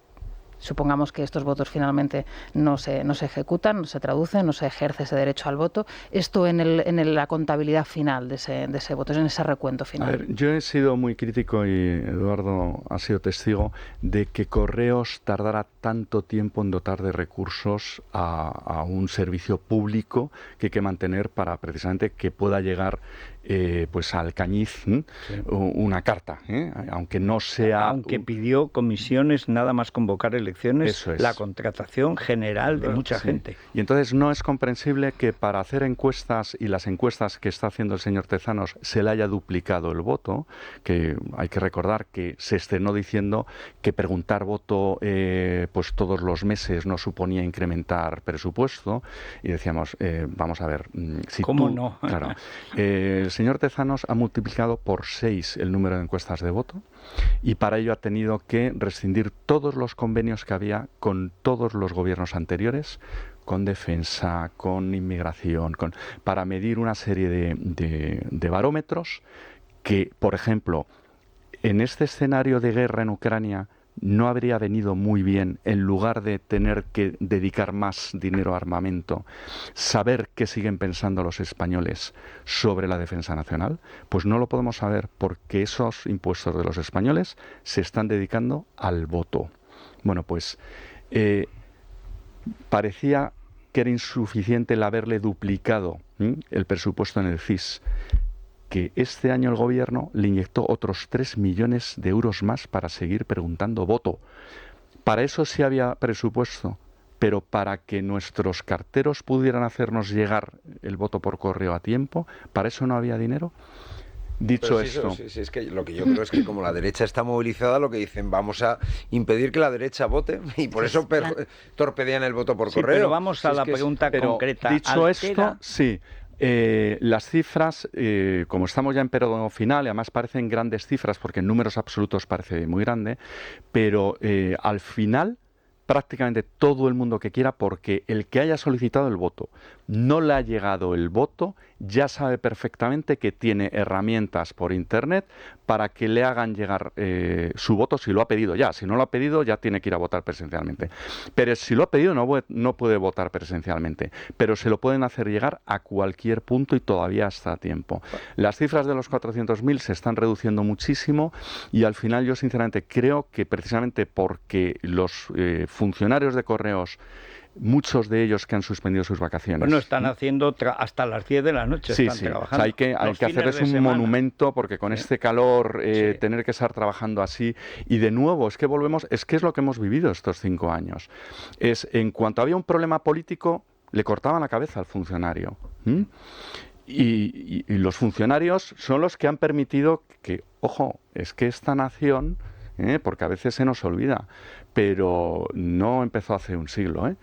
supongamos que estos votos finalmente no se ejecutan, no se traducen, no se ejerce ese derecho al voto, esto en la contabilidad final de ese voto, en ese recuento final. A ver, yo he sido muy crítico, y Eduardo ha sido testigo, de que Correos tardara tanto tiempo en dotar de recursos a un servicio público que hay que mantener para precisamente que pueda llegar pues al Cañiz una carta, aunque no sea... Aunque pidió comisiones nada más convocar elecciones, Eso es. La contratación general de mucha gente. Y entonces no es comprensible que para hacer encuestas, y las encuestas que está haciendo el señor Tezanos, se le haya duplicado el voto, que hay que recordar que se estrenó diciendo que preguntar voto pues todos los meses no suponía incrementar presupuesto, y decíamos, vamos a ver, si ¿cómo tú, no? Claro, el señor Tezanos ha multiplicado por 6 el número de encuestas de voto, y para ello ha tenido que rescindir todos los convenios que había con todos los gobiernos anteriores, con defensa, con inmigración, para medir una serie de barómetros que, por ejemplo, en este escenario de guerra en Ucrania no habría venido muy bien, en lugar de tener que dedicar más dinero a armamento, saber qué siguen pensando los españoles sobre la defensa nacional. Pues no lo podemos saber, porque esos impuestos de los españoles se están dedicando al voto. Bueno, pues parecía que era insuficiente el haberle duplicado el presupuesto en el CIS, que este año el gobierno le inyectó otros 3 millones de euros más para seguir preguntando voto. Para eso sí había presupuesto, pero para que nuestros carteros pudieran hacernos llegar el voto por correo a tiempo, ¿para eso no había dinero? Dicho esto... Sí, es que lo que yo creo es que como la derecha está movilizada, lo que dicen, vamos a impedir que la derecha vote, y por eso torpedean el voto por correo. Pero vamos a la pregunta concreta. Dicho esto, sí... las cifras, como estamos ya en periodo final, y además parecen grandes cifras porque en números absolutos parece muy grande, pero al final prácticamente todo el mundo que quiera, porque el que haya solicitado el voto no le ha llegado el voto, ya sabe perfectamente que tiene herramientas por internet para que le hagan llegar su voto si lo ha pedido ya. Si no lo ha pedido, ya tiene que ir a votar presencialmente. Pero si lo ha pedido, no puede votar presencialmente. Pero se lo pueden hacer llegar a cualquier punto y todavía está a tiempo. Las cifras de los 400.000 se están reduciendo muchísimo, y al final yo sinceramente creo que precisamente porque los funcionarios de Correos, muchos de ellos que han suspendido sus vacaciones. Bueno, están haciendo hasta las 10 de la noche. Sí, están trabajando. O sea, hay que hacerles un monumento, porque con este calor, tener que estar trabajando así. Y de nuevo, es que volvemos, es que es lo que hemos vivido estos 5 años. Es, en cuanto había un problema político, le cortaban la cabeza al funcionario. Y los funcionarios son los que han permitido que, ojo, es que esta nación, porque a veces se nos olvida, pero no empezó hace un siglo,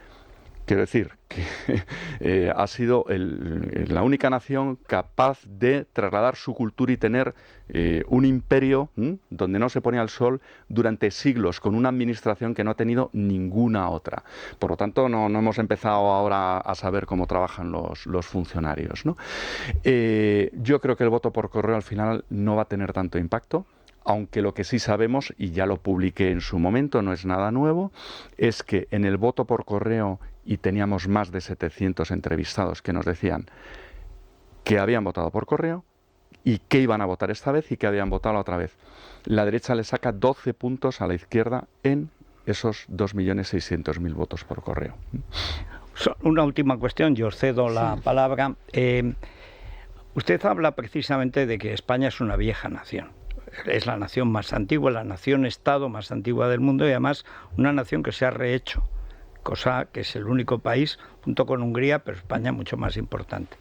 Quiero decir que ha sido la única nación capaz de trasladar su cultura y tener un imperio donde no se ponía el sol durante siglos, con una administración que no ha tenido ninguna otra. Por lo tanto, no hemos empezado ahora a saber cómo trabajan los funcionarios, ¿no? Yo creo que el voto por correo al final no va a tener tanto impacto. Aunque lo que sí sabemos, y ya lo publiqué en su momento, no es nada nuevo, es que en el voto por correo, y teníamos más de 700 entrevistados que nos decían que habían votado por correo y que iban a votar esta vez y que habían votado la otra vez. La derecha le saca 12 puntos a la izquierda en esos 2.600.000 votos por correo. Una última cuestión, yo os cedo la palabra. Usted habla precisamente de que España es una vieja nación. Es la nación más antigua, la nación-estado más antigua del mundo, y además una nación que se ha rehecho, cosa que es el único país, junto con Hungría, pero España mucho más importante,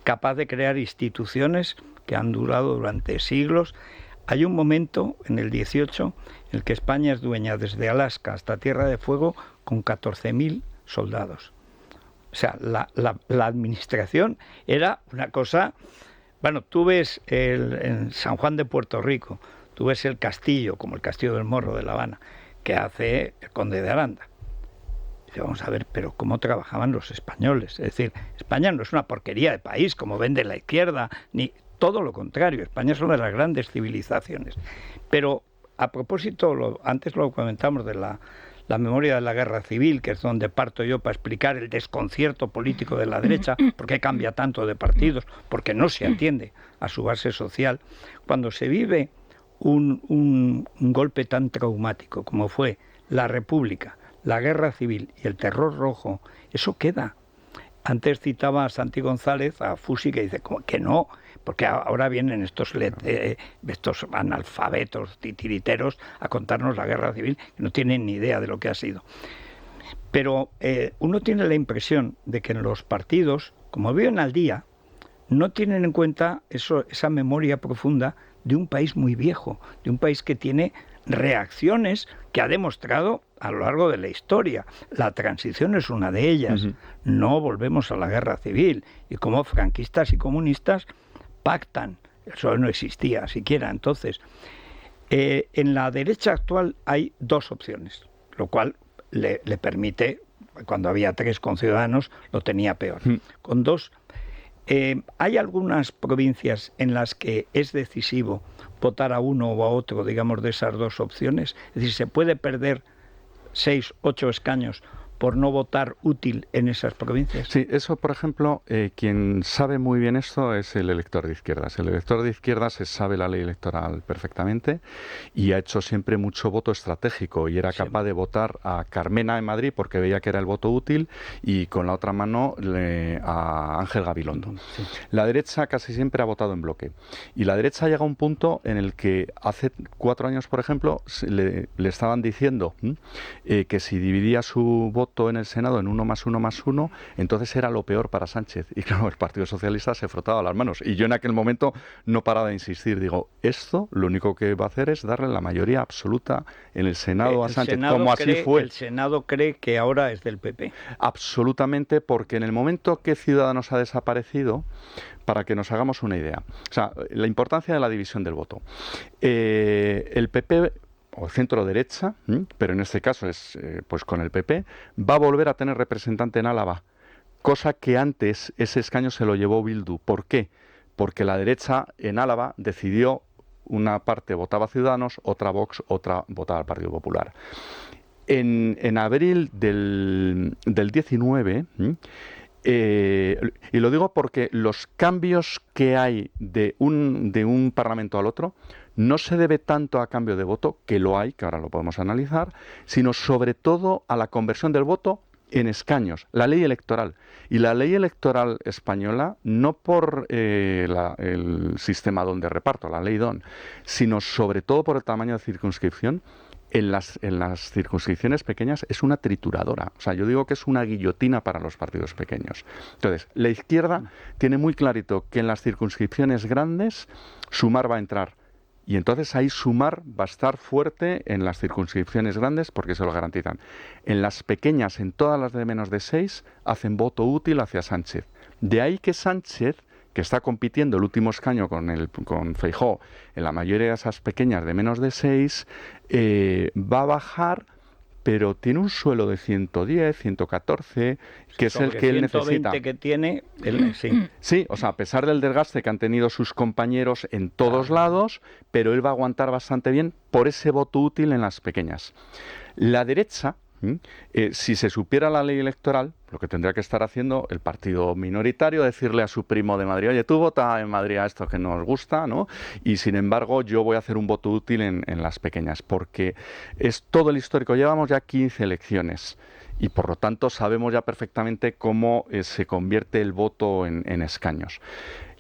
capaz de crear instituciones que han durado durante siglos. Hay un momento, en el 18, en el que España es dueña desde Alaska hasta Tierra de Fuego con 14.000 soldados. O sea, la administración era una cosa... Bueno, tú ves en San Juan de Puerto Rico, tú ves el castillo, como el Castillo del Morro de La Habana, que hace el conde de Aranda. Y vamos a ver, pero cómo trabajaban los españoles. Es decir, España no es una porquería de país, como vende la izquierda, ni todo lo contrario. España es una de las grandes civilizaciones. Pero a propósito, antes lo comentamos de la memoria de la guerra civil, que es donde parto yo para explicar el desconcierto político de la derecha, por qué cambia tanto de partidos, porque no se atiende a su base social. Cuando se vive un golpe tan traumático como fue la República, la guerra civil y el terror rojo, eso queda. Antes citaba a Santi González, a Fusi, que dice que no, porque ahora vienen estos analfabetos titiriteros a contarnos la guerra civil, que no tienen ni idea de lo que ha sido. Pero uno tiene la impresión de que en los partidos, como viven al día, no tienen en cuenta esa memoria profunda de un país muy viejo, de un país que tiene reacciones que ha demostrado a lo largo de la historia. La transición es una de ellas. No volvemos a la guerra civil. Y como franquistas y comunistas pactan. Eso no existía siquiera. Entonces, en la derecha actual hay dos opciones, lo cual le permite, cuando había 3 conciudadanos, lo tenía peor. Con 2, hay algunas provincias en las que es decisivo votar a uno o a otro, digamos, de esas dos opciones. Es decir, se puede perder 6, 8 escaños por no votar útil en esas provincias. Sí, eso, por ejemplo, quien sabe muy bien esto es el elector de izquierdas. El elector de izquierdas se sabe la ley electoral perfectamente y ha hecho siempre mucho voto estratégico y era capaz de votar a Carmena en Madrid porque veía que era el voto útil y con la otra mano a Ángel Gabilondo. Sí. La derecha casi siempre ha votado en bloque y la derecha llega a un punto en el que hace 4 años, por ejemplo, le estaban diciendo que si dividía su voto en el Senado en 1+1+1, entonces era lo peor para Sánchez. Y claro, el Partido Socialista se frotaba las manos. Y yo en aquel momento no paraba de insistir. Digo, esto lo único que va a hacer es darle la mayoría absoluta en el Senado a Sánchez, como así fue. El Senado cree que ahora es del PP. Absolutamente, porque en el momento que Ciudadanos ha desaparecido, para que nos hagamos una idea, o sea, la importancia de la división del voto. El PP o centro derecha, pero en este caso es pues con el PP, va a volver a tener representante en Álava, cosa que antes ese escaño se lo llevó Bildu. ¿Por qué? Porque la derecha en Álava decidió, una parte votaba Ciudadanos, otra Vox, otra votaba al Partido Popular. En abril del 19, y lo digo porque los cambios que hay de un parlamento al otro no se debe tanto a cambio de voto, que lo hay, que ahora lo podemos analizar, sino sobre todo a la conversión del voto en escaños, la ley electoral. Y la ley electoral española, no por el sistema de reparto, la ley DON, sino sobre todo por el tamaño de circunscripción, en las circunscripciones pequeñas es una trituradora. O sea, yo digo que es una guillotina para los partidos pequeños. Entonces, la izquierda tiene muy clarito que en las circunscripciones grandes Sumar va a entrar. Y entonces ahí Sumar va a estar fuerte en las circunscripciones grandes porque se lo garantizan. En las pequeñas, en todas las de menos de 6, hacen voto útil hacia Sánchez. De ahí que Sánchez, que está compitiendo el último escaño con Feijóo en la mayoría de esas pequeñas de menos de 6, va a bajar, pero tiene un suelo de 110, 114, que es el que él necesita. Que tiene, sí. Sí, o sea, a pesar del desgaste que han tenido sus compañeros en todos lados, pero él va a aguantar bastante bien por ese voto útil en las pequeñas. La derecha, si se supiera la ley electoral, lo que tendría que estar haciendo el partido minoritario, decirle a su primo de Madrid, oye, tú vota en Madrid a esto que nos gusta, ¿no? Y sin embargo yo voy a hacer un voto útil en las pequeñas, porque es todo el histórico. Llevamos ya 15 elecciones y por lo tanto sabemos ya perfectamente cómo se convierte el voto en escaños.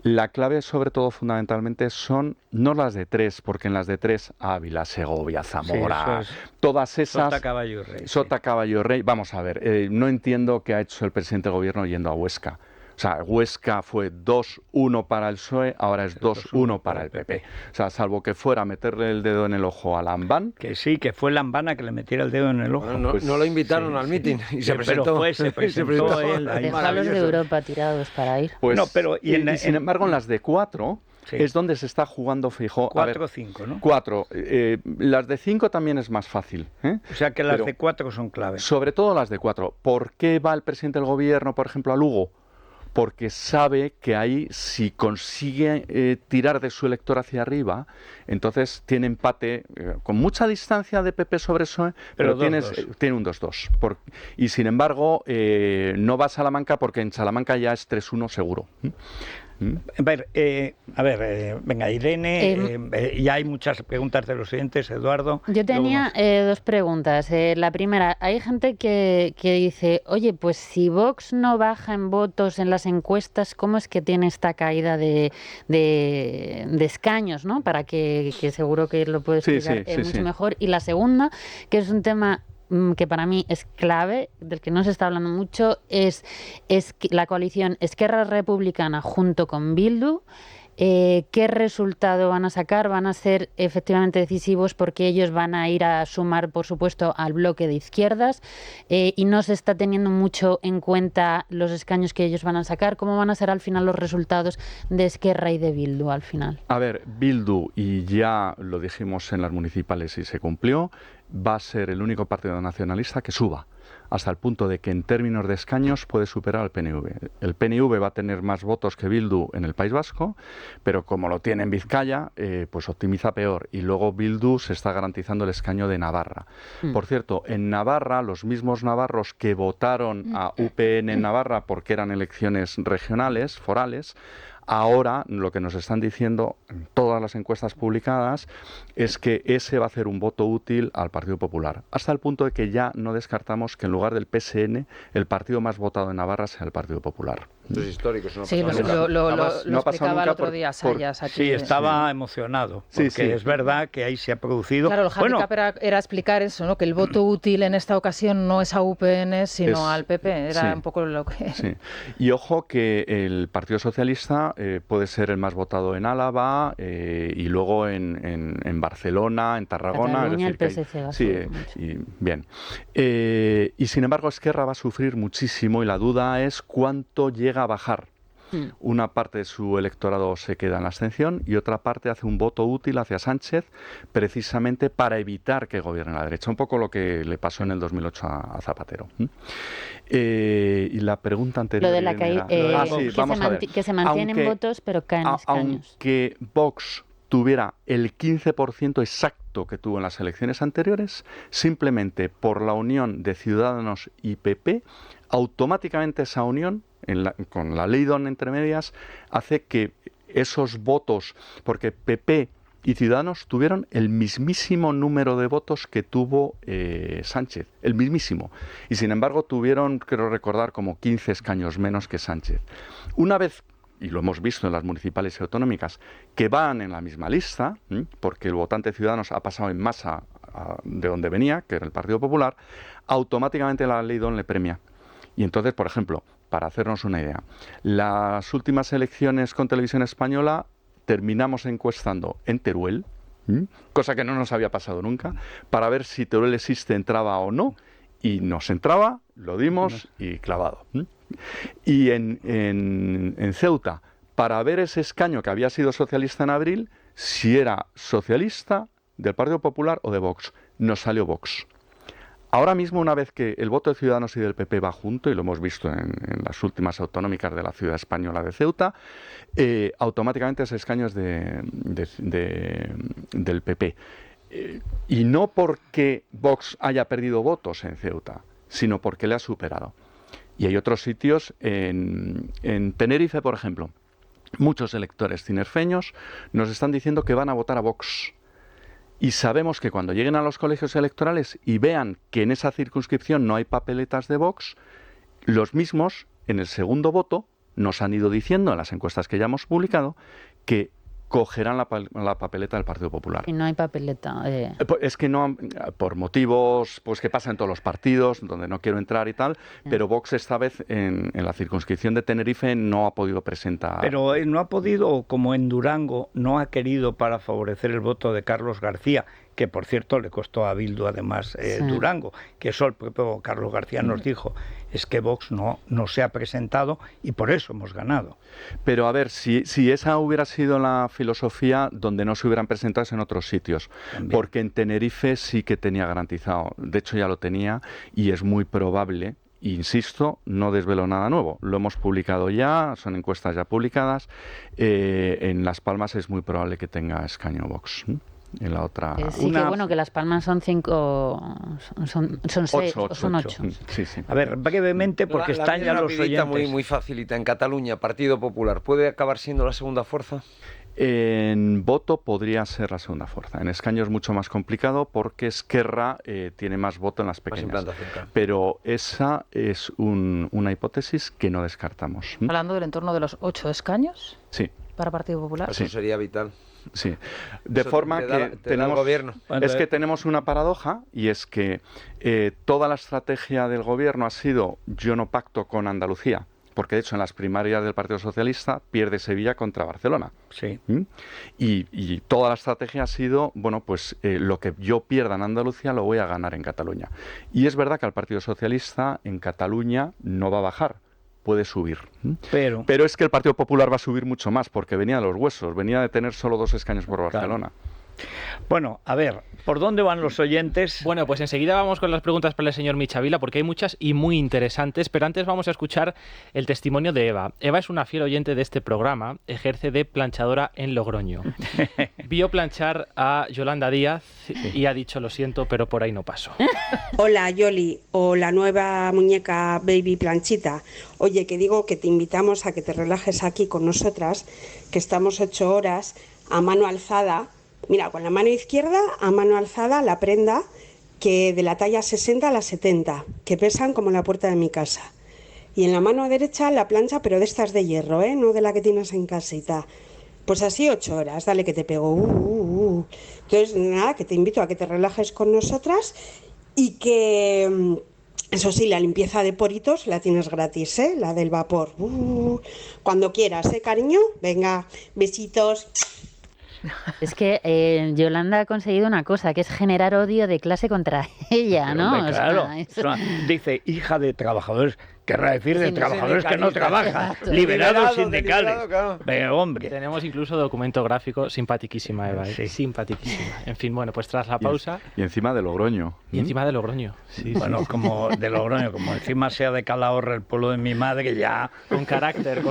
La clave, sobre todo, fundamentalmente, son no las de 3, porque en las de 3, Ávila, Segovia, Zamora, todas esas... Sota, Caballo y Rey. Sota, Caballo y Rey. Vamos a ver, no entiendo qué ha hecho el presidente del gobierno yendo a Huesca. O sea, Huesca fue 2-1 para el PSOE, ahora es 2-1 para el PP. O sea, salvo que fuera a meterle el dedo en el ojo a Lambán. Que sí, que fue Lambán a que le metiera el dedo en el ojo. Bueno, no lo invitaron al mitin y se presentó. Pero se presentó él. Dejó a los de Europa tirados para ir. Pues, no, pero, sin embargo, en las de 4... Sí. Es donde se está jugando Feijóo. 4 o 5, ¿no? 4. Las de 5 también es más fácil. O sea que las de 4 son clave. Sobre todo las de 4. ¿Por qué va el presidente del gobierno, por ejemplo, a Lugo? porque sabe que ahí, si consigue tirar de su elector hacia arriba, entonces tiene empate con mucha distancia de PP sobre PSOE, pero tiene un 2-2. Y sin embargo, no va a Salamanca porque en Salamanca ya es 3-1 seguro. Venga, Irene, ya hay muchas preguntas de los oyentes, Eduardo. Yo tenía dos preguntas. La primera, hay gente que dice, oye, pues si Vox no baja en votos en las encuestas, ¿cómo es que tiene esta caída de escaños, ¿no? Para que seguro que lo puede explicar mucho mejor. Y la segunda, que es un tema que para mí es clave, del que no se está hablando mucho, es la coalición Esquerra Republicana junto con Bildu. ¿Qué resultado van a sacar? ¿Van a ser efectivamente decisivos porque ellos van a ir a sumar, por supuesto, al bloque de izquierdas y no se está teniendo mucho en cuenta los escaños que ellos van a sacar? ¿Cómo van a ser al final los resultados de Esquerra y de Bildu al final? A ver, Bildu, y ya lo dijimos en las municipales y se cumplió, va a ser el único partido nacionalista que suba, hasta el punto de que en términos de escaños puede superar al PNV. El PNV va a tener más votos que Bildu en el País Vasco, pero como lo tiene en Vizcaya, pues optimiza peor. Y luego Bildu se está garantizando el escaño de Navarra. Por cierto, en Navarra, los mismos navarros que votaron a UPN en Navarra porque eran elecciones regionales, forales, ahora lo que nos están diciendo en todas las encuestas publicadas es que ese va a hacer un voto útil al Partido Popular, hasta el punto de que ya no descartamos que en lugar del PSN el partido más votado en Navarra sea el Partido Popular. Esto es histórico, eso no sí, lo explicaba el otro día Sayas aquí. Sí, estaba emocionado, porque es verdad que ahí se ha producido... Claro, el handicap era explicar eso, ¿no? Que el voto útil en esta ocasión no es a UPN, sino al PP, era un poco lo que... Sí. Y ojo que el Partido Socialista puede ser el más votado en Álava y luego en Barcelona, en Tarragona... Cataluña, es decir, el PSC bien. Y sin embargo Esquerra va a sufrir muchísimo y la duda es cuánto llega a bajar. Una parte de su electorado se queda en la abstención y otra parte hace un voto útil hacia Sánchez precisamente para evitar que gobierne la derecha. Un poco lo que le pasó en el 2008 a Zapatero. Y la pregunta anterior... Lo de la caída... que se mantienen votos pero caen escaños. Aunque Vox tuviera el 15% exacto que tuvo en las elecciones anteriores, simplemente por la unión de Ciudadanos y PP, automáticamente esa unión, con la ley DON entre medias, hace que esos votos, porque PP y Ciudadanos tuvieron el mismísimo número de votos que tuvo Sánchez, el mismísimo, y sin embargo tuvieron, creo recordar, como 15 escaños menos que Sánchez. Una vez, y lo hemos visto en las municipales y autonómicas, que van en la misma lista, porque el votante de Ciudadanos ha pasado en masa de donde venía, que era el Partido Popular, automáticamente la ley DON le premia. Y entonces, por ejemplo, para hacernos una idea, las últimas elecciones con Televisión Española terminamos encuestando en Teruel, cosa que no nos había pasado nunca, para ver si Teruel existe, entraba o no, y nos entraba, lo dimos y clavado. Y en Ceuta, para ver ese escaño que había sido socialista en abril, si era socialista, del Partido Popular o de Vox, nos salió Vox. Ahora mismo, una vez que el voto de Ciudadanos y del PP va junto, y lo hemos visto en las últimas autonómicas de la ciudad española de Ceuta, automáticamente ese escaño es del PP. Y no porque Vox haya perdido votos en Ceuta, sino porque le ha superado. Y hay otros sitios, en Tenerife, por ejemplo, muchos electores tinerfeños nos están diciendo que van a votar a Vox. Y sabemos que cuando lleguen a los colegios electorales y vean que en esa circunscripción no hay papeletas de Vox, los mismos, en el segundo voto, nos han ido diciendo en las encuestas que ya hemos publicado que cogerán la papeleta del Partido Popular. Y no hay papeleta. Es que no, por motivos pues que pasan en todos los partidos, donde no quiero entrar y tal, pero Vox esta vez en la circunscripción de Tenerife no ha podido presentar... Pero no ha podido, como en Durango, no ha querido para favorecer el voto de Carlos García, que por cierto le costó a Bildu además Durango, que eso el propio Carlos García nos dijo, es que Vox no se ha presentado y por eso hemos ganado. Pero a ver, si esa hubiera sido la filosofía, donde no se hubieran presentado es en otros sitios, también. Porque en Tenerife sí que tenía garantizado, de hecho ya lo tenía, y es muy probable insisto, no desvelo nada nuevo. Lo hemos publicado ya, son encuestas ya publicadas. En Las Palmas es muy probable que tenga escaño Vox. En la otra... sí, que bueno, que Las Palmas son 5, son 6 o son 8. Sí, sí. A ver, brevemente, porque están ya los oyentes. Muy facilita. En Cataluña, Partido Popular, ¿puede acabar siendo la segunda fuerza? En voto podría ser la segunda fuerza. En escaño es mucho más complicado porque Esquerra tiene más voto en las pequeñas. Pero esa es una hipótesis que no descartamos. Hablando del entorno de los 8 escaños. Sí. Para Partido Popular. Eso sería vital. Sí, de forma que tenemos, es que tenemos una paradoja, y es que toda la estrategia del gobierno ha sido: yo no pacto con Andalucía, porque de hecho en las primarias del Partido Socialista pierde Sevilla contra Barcelona. Sí. Y toda la estrategia ha sido, bueno, pues lo que yo pierda en Andalucía lo voy a ganar en Cataluña. Y es verdad que el Partido Socialista en Cataluña no va a bajar, puede subir. Pero es que el Partido Popular va a subir mucho más, porque venía de los huesos, venía de tener solo 2 escaños por Barcelona. Bueno, a ver, ¿por dónde van los oyentes? Bueno, pues enseguida vamos con las preguntas para el señor Michavila, porque hay muchas y muy interesantes, pero antes vamos a escuchar el testimonio de Eva. Eva es una fiel oyente de este programa, ejerce de planchadora en Logroño. Vio planchar a Yolanda Díaz y ha dicho: lo siento, pero por ahí no paso. Hola, Yoli, o la nueva muñeca Baby Planchita. Oye, que digo que te invitamos a que te relajes aquí con nosotras, que estamos 8 horas a mano alzada. Mira, con la mano izquierda a mano alzada la prenda, que de la talla 60 a la 70, que pesan como la puerta de mi casa. Y en la mano derecha la plancha, pero de estas de hierro, no de la que tienes en casita. Pues así 8 horas, dale que te pego. Entonces, nada, que te invito a que te relajes con nosotras y que, eso sí, la limpieza de poritos la tienes gratis, la del vapor. Cuando quieras, cariño. Venga, besitos. Es que Yolanda ha conseguido una cosa, que es generar odio de clase contra ella, ¿no? Hombre, claro. Dice, hija de trabajadores, querrá decir de trabajadores que no trabajan, liberados sindicales. Claro. Pero, hombre. Tenemos incluso documento gráfico, simpatiquísima Eva, sí. Simpaticísima. En fin, bueno, pues tras la pausa... Y encima de Logroño. Y encima de Logroño, sí. Bueno, como de Logroño, como encima sea de Calahorra, el pueblo de mi madre, ya... Con carácter.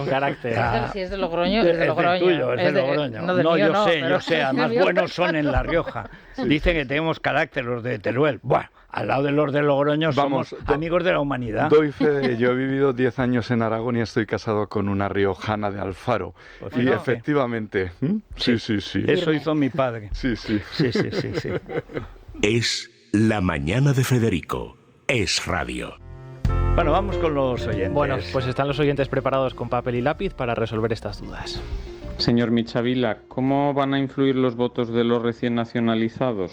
Ya. Si es de Logroño, es de Logroño. Es tuyo, es de Logroño. No, yo sé, además buenos son en La Rioja. Sí. Dicen que tenemos carácter los de Teruel. Bueno, al lado de los de Logroño somos amigos de la humanidad. Doy fe de, yo he vivido 10 años en Aragón y estoy casado con una riojana de Alfaro. Pues y efectivamente, sí. Eso hizo mi padre. Sí. Es La Mañana de Federico. Es radio. Bueno, vamos con los oyentes. Bueno, pues están los oyentes preparados con papel y lápiz para resolver estas dudas. Señor Michavila, ¿cómo van a influir los votos de los recién nacionalizados?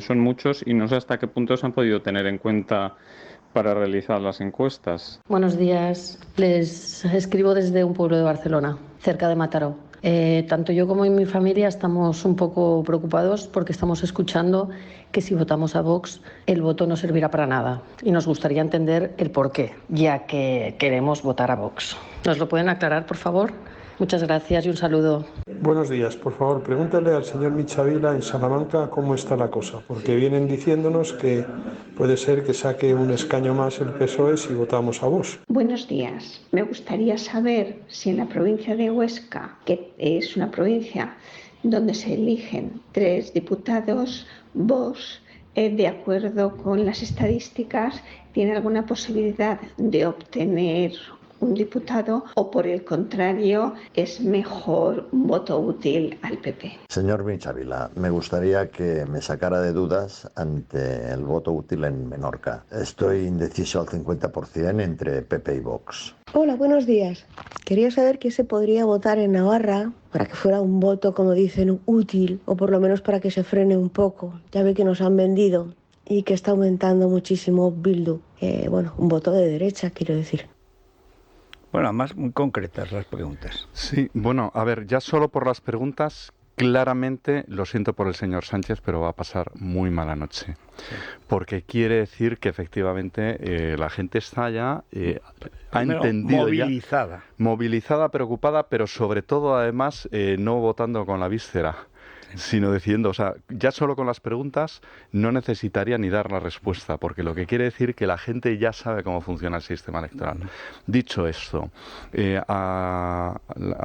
Son muchos y no sé hasta qué punto se han podido tener en cuenta para realizar las encuestas. Buenos días, les escribo desde un pueblo de Barcelona, cerca de Mataró. Tanto yo como mi familia estamos un poco preocupados porque estamos escuchando que si votamos a Vox el voto no servirá para nada y nos gustaría entender el porqué, ya que queremos votar a Vox. ¿Nos lo pueden aclarar, por favor? Muchas gracias y un saludo. Buenos días, por favor, pregúntale al señor Michavila en Salamanca cómo está la cosa, porque vienen diciéndonos que puede ser que saque un escaño más el PSOE si votamos a Vox. Buenos días, me gustaría saber si en la provincia de Huesca, que es una provincia donde se eligen 3 diputados, Vox, de acuerdo con las estadísticas, tiene alguna posibilidad de obtener un diputado o por el contrario es mejor un voto útil al PP. Señor Michavila, me gustaría que me sacara de dudas ante el voto útil en Menorca. Estoy indeciso al 50% entre PP y Vox. Hola, buenos días. Quería saber qué se podría votar en Navarra para que fuera un voto, como dicen, útil o por lo menos para que se frene un poco. Ya ve que nos han vendido y que está aumentando muchísimo Bildu. Un voto de derecha, quiero decir. Bueno, además muy concretas las preguntas. Sí, bueno, a ver, ya solo por las preguntas, claramente, lo siento por el señor Sánchez, pero va a pasar muy mala noche. Sí. Porque quiere decir que efectivamente la gente está ya, ha entendido movilizada. Movilizada, preocupada, pero sobre todo además no votando con la víscera. sino diciendo, o sea, ya solo con las preguntas no necesitaría ni dar la respuesta, porque lo que quiere decir que la gente ya sabe cómo funciona el sistema electoral. Dicho esto, a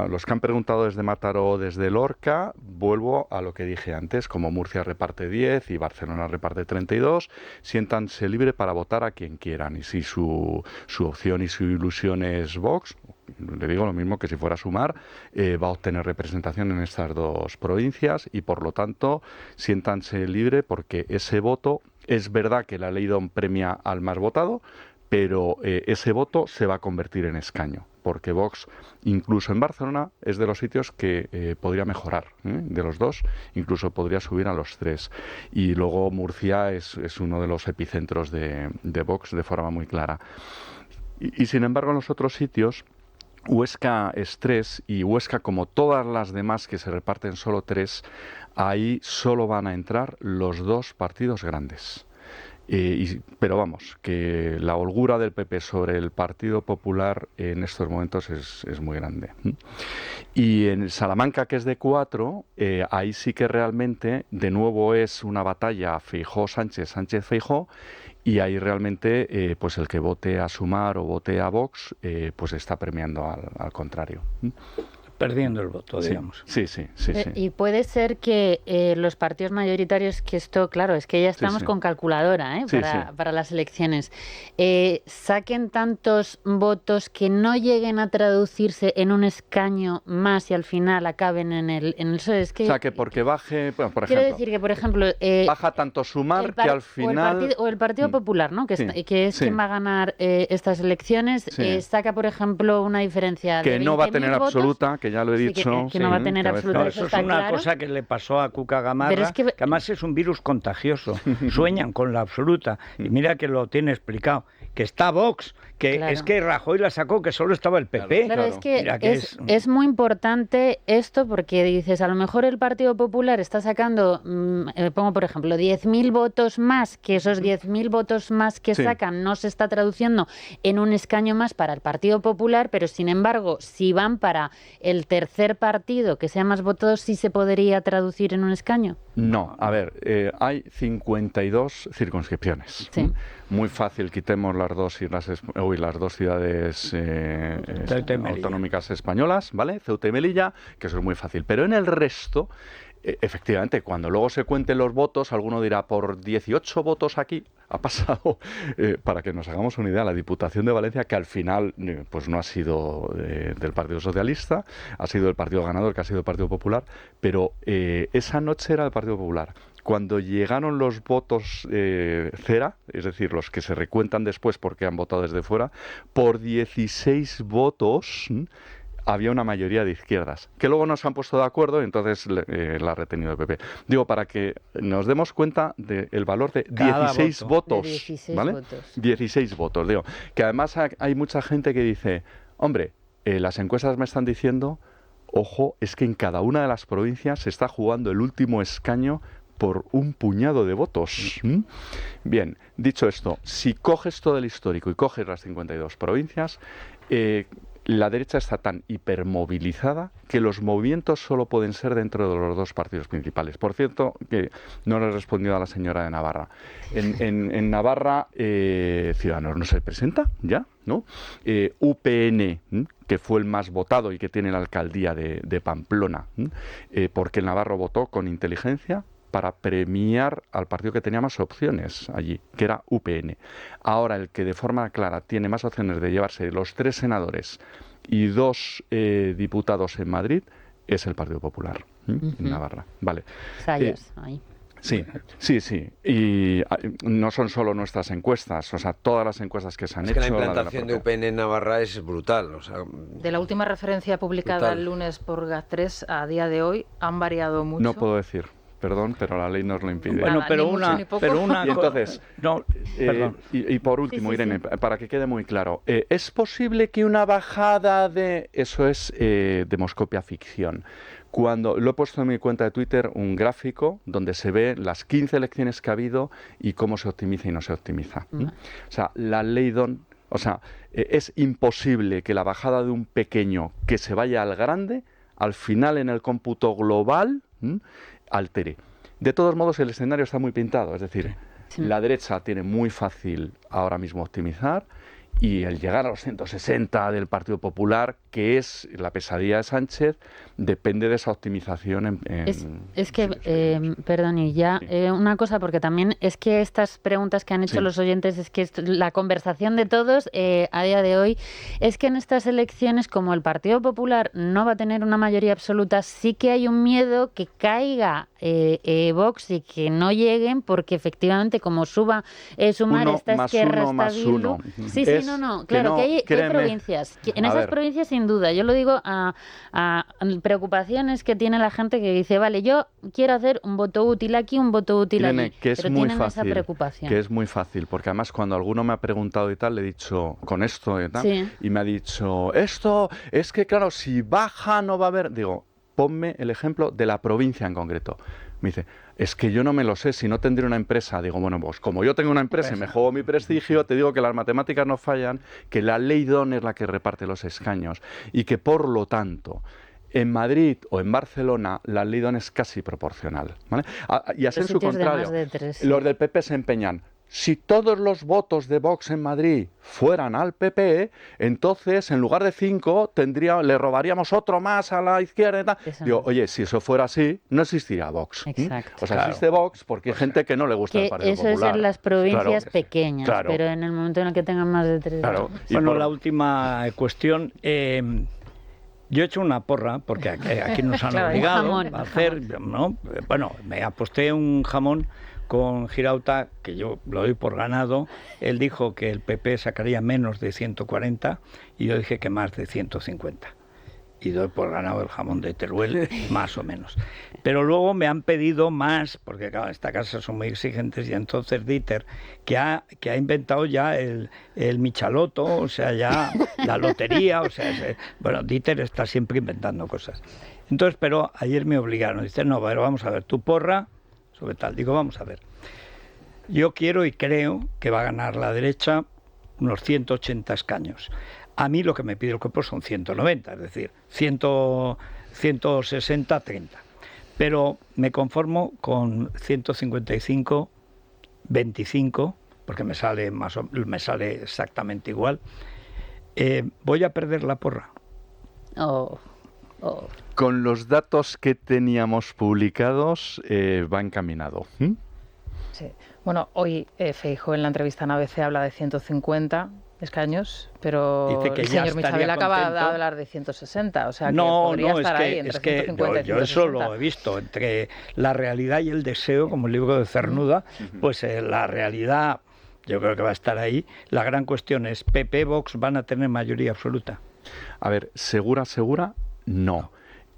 los que han preguntado desde Mataró o desde Lorca, vuelvo a lo que dije antes, como Murcia reparte 10 y Barcelona reparte 32, siéntanse libre para votar a quien quieran, y si su opción y su ilusión es Vox, le digo lo mismo que si fuera Sumar, va a obtener representación en estas dos provincias y por lo tanto siéntanse libre porque ese voto, es verdad que la Leydon premia al más votado, pero ese voto se va a convertir en escaño, porque Vox, incluso en Barcelona, es de los sitios que podría mejorar, de los dos, incluso podría subir a los 3. Y luego Murcia es uno de los epicentros de Vox de forma muy clara. Y sin embargo, en los otros sitios, Huesca es 3 y Huesca, como todas las demás que se reparten solo 3, ahí solo van a entrar los dos partidos grandes. Pero vamos, que la holgura del PP sobre el Partido Popular en estos momentos es muy grande. Y en Salamanca, que es de 4, ahí sí que realmente de nuevo es una batalla Feijóo-Sánchez, Sánchez-Feijóo, y ahí realmente pues el que vote a Sumar o vote a Vox pues está premiando al contrario. Perdiendo el voto, digamos. Sí. Y puede ser que los partidos mayoritarios, que esto, claro, es que ya estamos con calculadora para las elecciones, saquen tantos votos que no lleguen a traducirse en un escaño más y al final acaben en el PSOE. Es que, o sea, que porque baje, bueno, por quiero ejemplo, decir que, por ejemplo, baja tanto Sumar que al final... O el Partido Popular, ¿no? Que es quien va a ganar estas elecciones, saca, por ejemplo, una diferencia de 20.000 que no va a tener votos, absoluta, que ya lo he dicho. Que no va a tener absoluta. Eso es una cosa que le pasó a Cuca Gamarra, que además es un virus contagioso. Sueñan con la absoluta. Y mira que lo tiene explicado. Que está Vox, que es que Rajoy la sacó, que solo estaba el PP. Claro, es que es muy importante esto porque dices, a lo mejor el Partido Popular está sacando, pongo por ejemplo, 10.000 votos más, que esos 10.000 votos más que sacan no se está traduciendo en un escaño más para el Partido Popular, pero sin embargo, si van para el tercer partido que sea más votado, ¿sí se podría traducir en un escaño? No, a ver, hay 52 circunscripciones. Muy fácil, quitemos las dos ciudades autonómicas españolas, ¿vale? Ceuta y Melilla, que eso es muy fácil. Pero en el resto, efectivamente, cuando luego se cuenten los votos, alguno dirá, por 18 votos aquí ha pasado, para que nos hagamos una idea, la Diputación de Valencia, que al final pues no ha sido del Partido Socialista, ha sido el partido ganador, que ha sido el Partido Popular, pero esa noche era el Partido Popular. Cuando llegaron los votos cera, es decir, los que se recuentan después porque han votado desde fuera, por 16 votos había una mayoría de izquierdas, que luego no se han puesto de acuerdo y entonces la ha retenido el PP. Digo, para que nos demos cuenta del valor de 16 votos, 16 ¿vale? votos. 16 votos, digo. Que además hay mucha gente que dice, hombre, las encuestas me están diciendo, ojo, es que en cada una de las provincias se está jugando el último escaño por un puñado de votos. Bien, dicho esto, si coges todo el histórico y coges las 52 provincias, la derecha está tan hipermovilizada que los movimientos solo pueden ser dentro de los dos partidos principales. Por cierto, que no le he respondido a la señora de Navarra. En Navarra, Ciudadanos no se presenta ya, ¿no? UPN, que fue el más votado y que tiene la alcaldía de Pamplona, porque el navarro votó con inteligencia para premiar al partido que tenía más opciones allí, que era UPN. Ahora el que de forma clara tiene más opciones de llevarse los 3 senadores y 2 diputados en Madrid es el Partido Popular, en Navarra. Vale. Sayas, ahí. Sí. Y no son solo nuestras encuestas, o sea, todas las encuestas que se han hecho. Es que la implantación de UPN en Navarra es brutal. O sea, de la última referencia publicada el lunes por GAT3 a día de hoy, han variado mucho. No puedo decir. Perdón, pero la ley nos lo impide. Bueno, pero una y entonces, y por último, Irene, para que quede muy claro, ¿es posible que una bajada de... Eso es demoscopia ficción. Cuando lo he puesto en mi cuenta de Twitter, un gráfico donde se ve las 15 elecciones que ha habido y cómo se optimiza y no se optimiza. O sea, la Leydon... O sea, es imposible que la bajada de un pequeño que se vaya al grande, al final en el cómputo global... altere. De todos modos, el escenario está muy pintado, es decir, la derecha tiene muy fácil ahora mismo optimizar, y el llegar a los 160 del Partido Popular, que es la pesadilla de Sánchez, depende de esa optimización. Es que, perdón, y ya una cosa, porque también es que estas preguntas que han hecho los oyentes, es que la conversación de todos a día de hoy es que en estas elecciones, como el Partido Popular no va a tener una mayoría absoluta, sí que hay un miedo que caiga Vox y que no lleguen, porque efectivamente como suba Sumar, esta Esquerra, está Bildu. Sí, no, claro, que hay provincias. En esas provincias, sin duda, yo lo digo a preocupaciones que tiene la gente que dice, vale, yo quiero hacer un voto útil aquí, un voto útil allí, pero tienen esa preocupación. Que es muy fácil, porque además cuando alguno me ha preguntado y tal, le he dicho, con esto y tal, y me ha dicho, esto es que claro, si baja no va a haber, digo, ponme el ejemplo de la provincia en concreto. Me dice, es que yo no me lo sé, si no tendré una empresa. Digo, bueno, pues como yo tengo una empresa y me juego mi prestigio, te digo que las matemáticas no fallan, que la ley Don es la que reparte los escaños y que por lo tanto en Madrid o en Barcelona la ley Don es casi proporcional, ¿vale? Y así en su contrario, los del PP se empeñan. Si todos los votos de Vox en Madrid fueran al PP, entonces en lugar de 5 le robaríamos otro más a la izquierda y tal. Digo, oye, si eso fuera así, no existiría Vox. Exacto. O sea, existe Vox porque hay gente que no le gusta el Partido Popular. Eso es en las provincias pequeñas, pero en el momento en el que tengan más de 3. Claro. Bueno, la última cuestión. Yo he hecho una porra, porque aquí nos han obligado a hacer, ¿no? Bueno, me aposté un jamón con Girauta, que yo lo doy por ganado. Él dijo que el PP sacaría menos de 140 y yo dije que más de 150. Y doy por ganado el jamón de Teruel, más o menos. Pero luego me han pedido más, porque claro, en esta casa son muy exigentes, y entonces Dieter, que ha inventado ya el Michaloto, o sea, ya la lotería, o sea, bueno, Dieter está siempre inventando cosas. Entonces, pero ayer me obligaron, dice, no, pero vamos a ver, tu porra, sobre tal, digo, vamos a ver. Yo quiero y creo que va a ganar la derecha unos 180 escaños. A mí lo que me pide el cuerpo son 190, es decir, 160, 30. Pero me conformo con 155, 25, porque me sale exactamente igual. Voy a perder la porra. Con los datos que teníamos publicados, va encaminado. Sí. Bueno, hoy Feijóo en la entrevista en ABC habla de 150 escaños, pero el señor Michabel acaba de hablar de 160, o sea que podría estar ahí entre 150 y 160. Yo eso lo he visto, entre la realidad y el deseo, como el libro de Cernuda, pues la realidad yo creo que va a estar ahí. La gran cuestión es, PP, Vox van a tener mayoría absoluta. A ver, segura, no.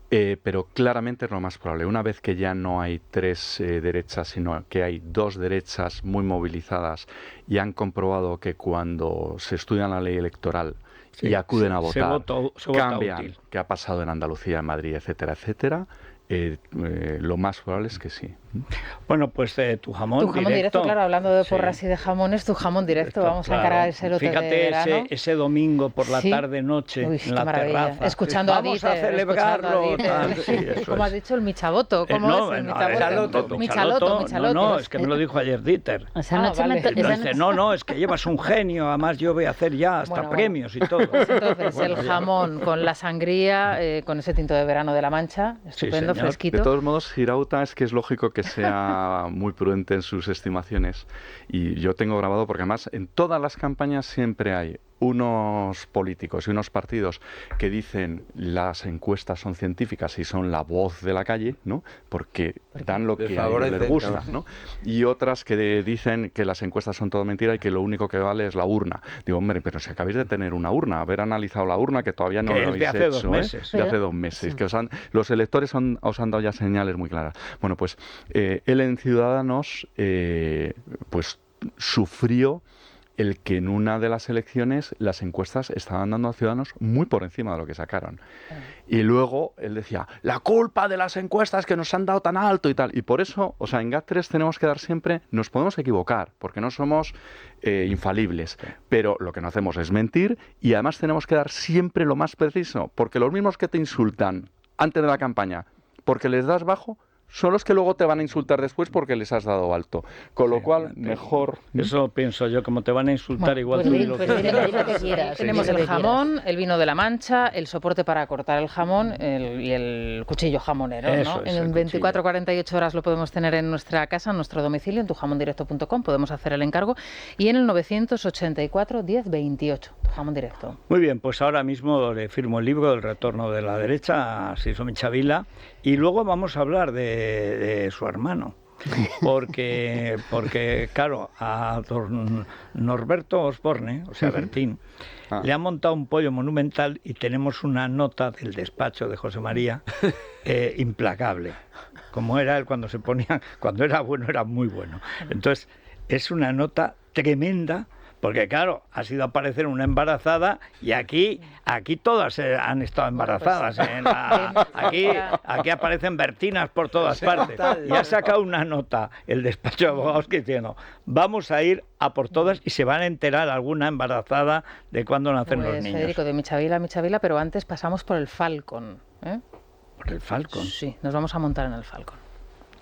Pero claramente es lo más probable. Una vez que ya no hay 3 derechas, sino que hay 2 derechas muy movilizadas y han comprobado que cuando se estudia la ley electoral y acuden a votar, cambian, que ha pasado en Andalucía, en Madrid, etcétera, etcétera, lo más probable es que sí. Bueno, pues tu jamón directo. Tu jamón directo, claro, hablando de porras y de jamones, tu jamón directo. Vamos a encarar ese lote de verano. Fíjate ese domingo por la tarde-noche en la terraza. Escuchando a Dieter. Vamos a celebrarlo. ¿Cómo has dicho? ¿El Michaboto? ¿Cómo es el Michaboto? Michaloto. No, es que me lo dijo ayer Dieter. No, es que llevas un genio. Además yo voy a hacer ya hasta premios y todo. Pues entonces, el jamón con la sangría, con ese tinto de verano de La Mancha, estupendo, fresquito. De todos modos, Girauta es que es lógico que sea muy prudente en sus estimaciones, y yo tengo grabado, porque además en todas las campañas siempre hay unos políticos y unos partidos que dicen las encuestas son científicas y son la voz de la calle, ¿no? Porque dan lo que les gusta, ¿no? Y otras que dicen que las encuestas son todo mentira y que lo único que vale es la urna. Digo, hombre, pero si acabáis de tener una urna, haber analizado la urna, que todavía no lo habéis hecho, de hace 2 meses, sí. Que los electores os han dado ya señales muy claras. Bueno, pues él en Ciudadanos pues sufrió el que en una de las elecciones las encuestas estaban dando a Ciudadanos muy por encima de lo que sacaron. Y luego él decía, la culpa de las encuestas que nos han dado tan alto y tal. Y por eso, o sea, en GAT3 tenemos que dar siempre, nos podemos equivocar, porque no somos infalibles, pero lo que no hacemos es mentir, y además tenemos que dar siempre lo más preciso, porque los mismos que te insultan antes de la campaña, porque les das bajo, son los que luego te van a insultar después porque les has dado alto. Con lo cual, mejor... Eso pienso yo, como te van a insultar igual pues tú lo que quieras. Tenemos el jamón, el vino de la Mancha, el soporte para cortar el jamón y el cuchillo jamonero, ¿no? En 24-48 horas lo podemos tener en nuestra casa, en nuestro domicilio, en tujamondirecto.com, podemos hacer el encargo, y en el 984 10 28, Tu Jamón Directo. Muy bien, pues ahora mismo le firmo el libro El retorno de la derecha a Sixto Michavila, y luego vamos a hablar de su hermano. Porque claro, a don Norberto Osborne, o sea, Bertín, le han montado un pollo monumental y tenemos una nota del despacho de José María implacable. Como era él cuando se ponía, cuando era bueno, era muy bueno. Entonces, es una nota tremenda. Porque claro, ha sido aparecer una embarazada y aquí todas han estado embarazadas. Aquí aparecen Bertinas por todas partes. Y ha sacado una nota el despacho de abogados que diciendo, vamos a ir a por todas y se van a enterar alguna embarazada de cuándo nacen los niños. Federico, de Michavila, pero antes pasamos por el Falcon. ¿Por el Falcon? Sí, nos vamos a montar en el Falcon.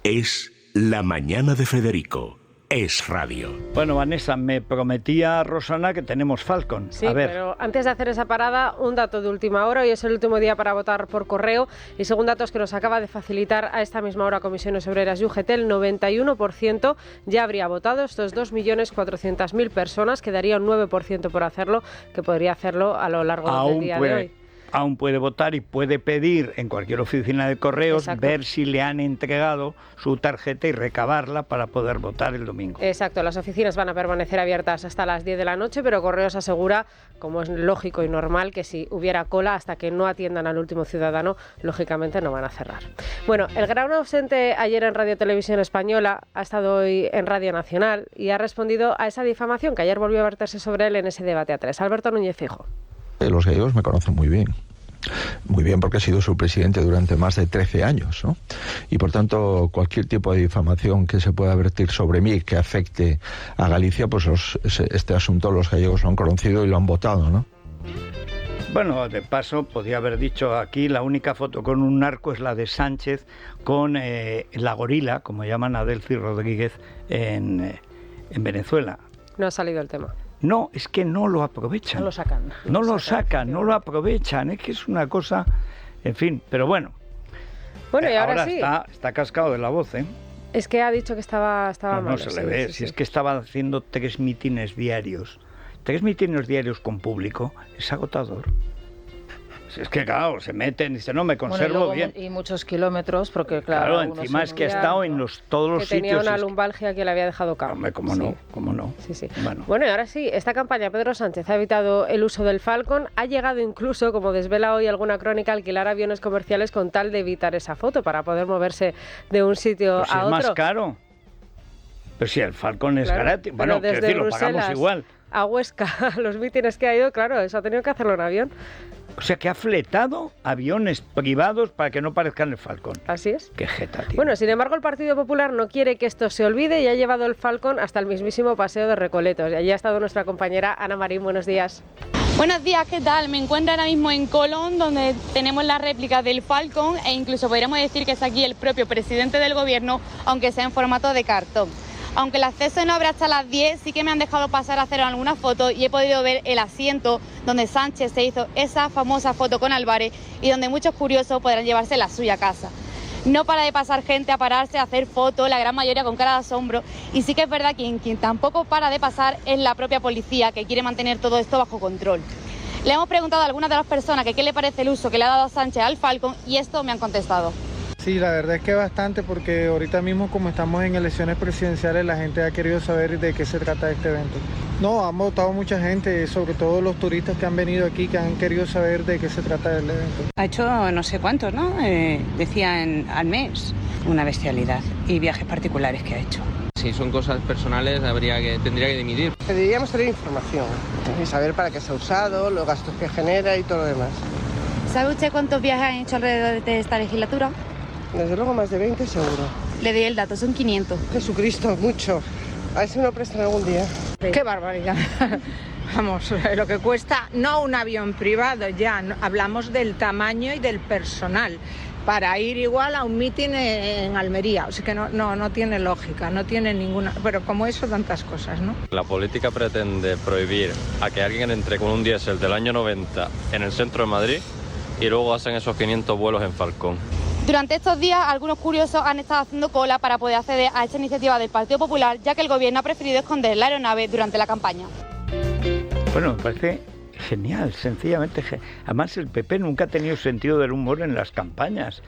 Es La Mañana de Federico. Es radio. Bueno, Vanessa, me prometía Rosana que tenemos Falcon. Sí, a ver. Pero antes de hacer esa parada, un dato de última hora. Hoy es el último día para votar por correo y según datos que nos acaba de facilitar a esta misma hora Comisiones Obreras y UGT, el 91% ya habría votado. Estos 2.400.000 personas, quedaría un 9% por hacerlo, que podría hacerlo a lo largo del día de hoy. Aún puede votar y puede pedir en cualquier oficina de correos, ver si le han entregado su tarjeta y recabarla para poder votar el domingo. Exacto, las oficinas van a permanecer abiertas hasta las 10 de la noche, pero Correos asegura, como es lógico y normal, que si hubiera cola hasta que no atiendan al último ciudadano, lógicamente no van a cerrar. Bueno, el gran ausente ayer en Radio Televisión Española ha estado hoy en Radio Nacional y ha respondido a esa difamación que ayer volvió a verterse sobre él en ese debate a 3. Alberto Núñez Feijóo. Los gallegos me conocen muy bien porque he sido su presidente durante más de 13 años, ¿no? Y por tanto, cualquier tipo de difamación que se pueda vertir sobre mí que afecte a Galicia, pues este asunto los gallegos lo han conocido y lo han votado, ¿no? Bueno, de paso, podía haber dicho aquí, la única foto con un narco es la de Sánchez con la gorila, como llaman a Delcy Rodríguez en Venezuela. No ha salido el tema. No, es que no lo aprovechan. No lo sacan. No lo sacan, no lo aprovechan. Es que es una cosa, en fin, pero bueno. Bueno, y ahora sí. Está cascado de la voz, ¿eh? Es que ha dicho que estaba malo. No se le ve, si es que estaba haciendo 3 mítines diarios. 3 mítines diarios con público es agotador. Es que claro, se meten y dicen, no, me conservo bien. Y muchos kilómetros, porque claro encima es que ha estado en todos los sitios. Tenía una lumbalgia que le había dejado cao. Hombre, cómo no. Sí. Bueno, y ahora sí, esta campaña Pedro Sánchez ha evitado el uso del Falcon, ha llegado incluso, como desvela hoy alguna crónica, a alquilar aviones comerciales con tal de evitar esa foto, para poder moverse de un sitio a otro. Es más caro. Pero si el Falcon es gratis, bueno, quiero decir, lo pagamos igual. A Huesca, a los mítines que ha ido, claro, eso ha tenido que hacerlo en avión. O sea, que ha fletado aviones privados para que no parezcan el Falcon. Así es. Qué jeta, tío. Bueno, sin embargo, el Partido Popular no quiere que esto se olvide y ha llevado el Falcon hasta el mismísimo Paseo de Recoletos. Y allí ha estado nuestra compañera Ana Marín. Buenos días. Buenos días, ¿qué tal? Me encuentro ahora mismo en Colón, donde tenemos la réplica del Falcon e incluso podríamos decir que es aquí el propio presidente del gobierno, aunque sea en formato de cartón. Aunque el acceso no abre hasta las 10, sí que me han dejado pasar a hacer algunas fotos y he podido ver el asiento donde Sánchez se hizo esa famosa foto con Álvarez y donde muchos curiosos podrán llevarse la suya a casa. No para de pasar gente a pararse a hacer fotos, la gran mayoría con cara de asombro, y sí que es verdad que quien tampoco para de pasar es la propia policía, que quiere mantener todo esto bajo control. Le hemos preguntado a algunas de las personas que qué le parece el uso que le ha dado Sánchez al Falcon y esto me han contestado. Sí, la verdad es que bastante, porque ahorita mismo como estamos en elecciones presidenciales, la gente ha querido saber de qué se trata este evento. No, han votado mucha gente, sobre todo los turistas que han venido aquí, que han querido saber de qué se trata el evento. Ha hecho no sé cuántos, ¿no? Decían al mes, una bestialidad, y viajes particulares que ha hecho. Si son cosas personales, tendría que dimitir. Deberíamos tener información y saber para qué se ha usado, los gastos que genera y todo lo demás. ¿Sabe usted cuántos viajes han hecho alrededor de esta legislatura? Desde luego más de 20 seguro. Le doy el dato, son 500. Jesucristo, mucho. A ver si me lo prestan algún día. ¡Qué barbaridad! Vamos, lo que cuesta, no un avión privado ya, hablamos del tamaño y del personal. para ir igual a un mitin en Almería. O sea que no tiene lógica, no tiene ninguna... Pero como eso, tantas cosas, ¿no? La política pretende prohibir a que alguien entre con un diésel del año 90 en el centro de Madrid y luego hacen esos 500 vuelos en Falcón. Durante estos días, algunos curiosos han estado haciendo cola para poder acceder a esta iniciativa del Partido Popular, ya que el gobierno ha preferido esconder la aeronave durante la campaña. Bueno, me parece genial, sencillamente. Además, el PP nunca ha tenido sentido del humor en las campañas.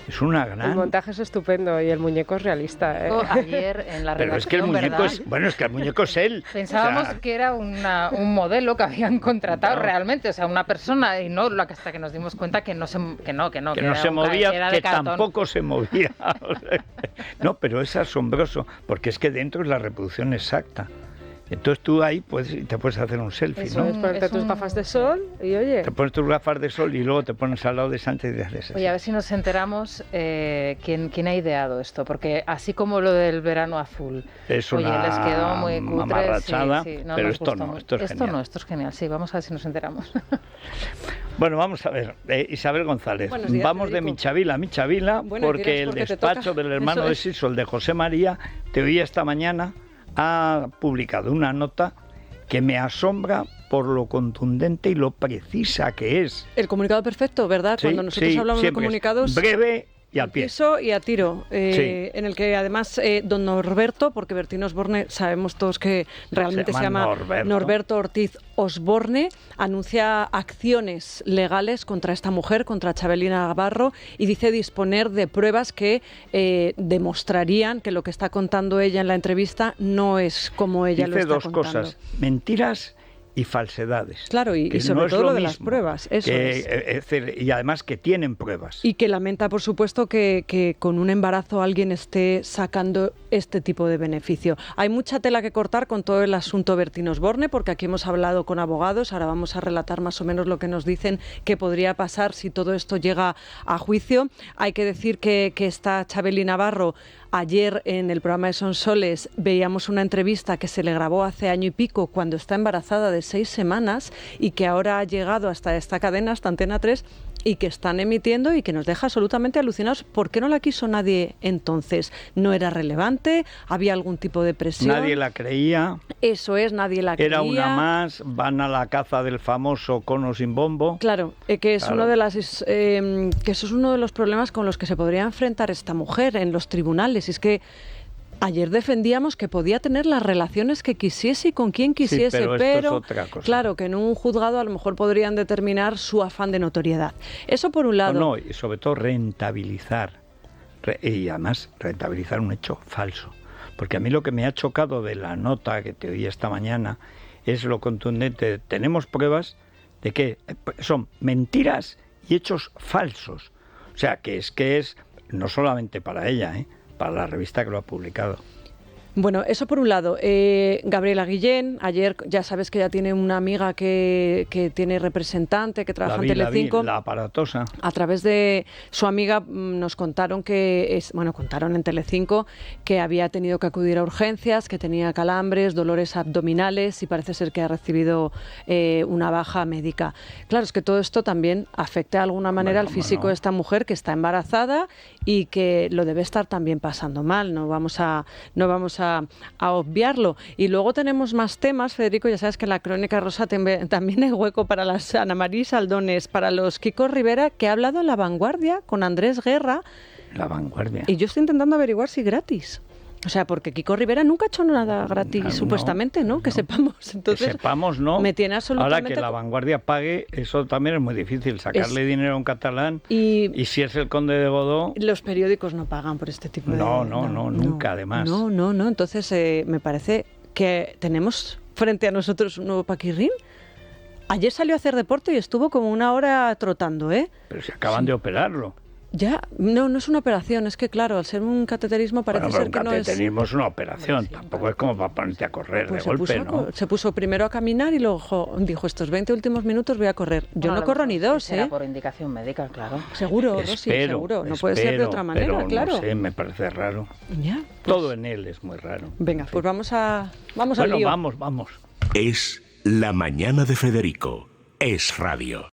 Es una gran... El montaje es estupendo y el muñeco es realista, ¿eh? Ayer en la redacción, pero es que el muñeco ¿verdad? es... Bueno, es que el muñeco es él. Pensábamos que era un modelo que habían contratado realmente, o sea, una persona, y no hasta que nos dimos cuenta que no se movía, que tampoco se movía. No, pero es asombroso, porque es que dentro es la reproducción exacta. Entonces tú ahí te puedes hacer un selfie, eso, ¿no? Es ponerte tus gafas de sol y oye... Te pones tus gafas de sol y luego te pones al lado de Sánchez y te haces eso. Oye, a ver si nos enteramos quién ha ideado esto, porque así como lo del verano azul, es oye, les quedó muy cutre, mamarrachada, no, pero esto no, esto es genial. Esto es genial, sí, vamos a ver si nos enteramos. Bueno, vamos a ver, Isabel González, días, vamos Federico. de Michavila a Michavila, Bueno, porque el despacho del hermano de Siso, el de José María, te oía esta mañana, ha publicado una nota que me asombra por lo contundente y lo precisa que es. El comunicado perfecto, ¿verdad? Sí, Cuando nosotros hablamos de comunicados... Breve y al pie. Y a tiro, en el que además don Norberto, porque Bertín Osborne sabemos todos que realmente se llama Norberto Ortiz Osborne, anuncia acciones legales contra esta mujer, contra Chabelina Navarro, y dice disponer de pruebas que demostrarían que lo que está contando ella en la entrevista no es como ella lo está contando. Dice dos cosas, mentiras y falsedades. Claro, y sobre todo lo de las pruebas, eso es. Y además que tienen pruebas. Y que lamenta, por supuesto, que con un embarazo alguien esté sacando este tipo de beneficio. Hay mucha tela que cortar con todo el asunto Bertín Osborne, porque aquí hemos hablado con abogados, ahora vamos a relatar más o menos lo que nos dicen que podría pasar si todo esto llega a juicio. Hay que decir que esta Chabelina Navarro, ayer en el programa de Sonsoles veíamos una entrevista que se le grabó hace año y pico cuando está embarazada de 6 semanas y que ahora ha llegado hasta esta cadena, hasta Antena 3, y que están emitiendo y que nos deja absolutamente alucinados. ¿Por qué no la quiso nadie entonces? ¿No era relevante? ¿Había algún tipo de presión? Nadie la creía. Eso es, nadie la creía. Era una más, van a la caza del famoso cono sin bombo. Claro, que es uno de que eso es uno de los problemas con los que se podría enfrentar esta mujer en los tribunales. Y es que ayer defendíamos que podía tener las relaciones que quisiese y con quien quisiese, sí, pero esto es otra cosa. Claro, que en un juzgado a lo mejor podrían determinar su afán de notoriedad. Eso por un lado. No, y sobre todo rentabilizar, y además rentabilizar un hecho falso. Porque a mí lo que me ha chocado de la nota que te oí esta mañana es lo contundente. Tenemos pruebas de que son mentiras y hechos falsos. O sea, que es no solamente para ella, para la revista que lo ha publicado. Bueno, eso por un lado. Gabriela Guillén, ayer ya sabes que ella tiene una amiga que tiene representante, que trabaja en Telecinco. La aparatosa. A través de su amiga nos contaron contaron en Telecinco que había tenido que acudir a urgencias, que tenía calambres, dolores abdominales y parece ser que ha recibido una baja médica. Claro, es que todo esto también afecta de alguna manera al físico de esta mujer que está embarazada y que lo debe estar también pasando mal. No vamos a obviarlo. Y luego tenemos más temas, Federico, ya sabes que en la Crónica Rosa también hay hueco para las Ana María Saldones, para los Kiko Rivera, que ha hablado en La Vanguardia con Andrés Guerra. La Vanguardia. Y yo estoy intentando averiguar si gratis. O sea, porque Kiko Rivera nunca ha hecho nada gratis, supuestamente, ¿no? Que sepamos. Entonces, que sepamos, ¿no? Me tiene absolutamente... Ahora que La Vanguardia pague, eso también es muy difícil, sacarle dinero a un catalán y si es el Conde de Godó... Los periódicos no pagan por este tipo de... No, nunca, además. No. Entonces, me parece que tenemos frente a nosotros un nuevo Paquirrín. Ayer salió a hacer deporte y estuvo como una hora trotando, ¿eh? Pero se acaban de operarlo. Ya, no es una operación, es que claro, al ser un cateterismo parece ser que no es... Un cateterismo es una operación, tampoco es como para ponerte a correr de golpe, ¿no? Se puso primero a caminar y luego dijo, estos 20 últimos minutos voy a correr. Yo no corro ni 2, será por indicación médica, claro. Seguro, Rosy, seguro. No puede ser de otra manera, pero claro. No sé, me parece raro. Ya. Todo en él es muy raro. Venga, pues vamos al lío. Vamos. Es La Mañana de Federico. Es Radio.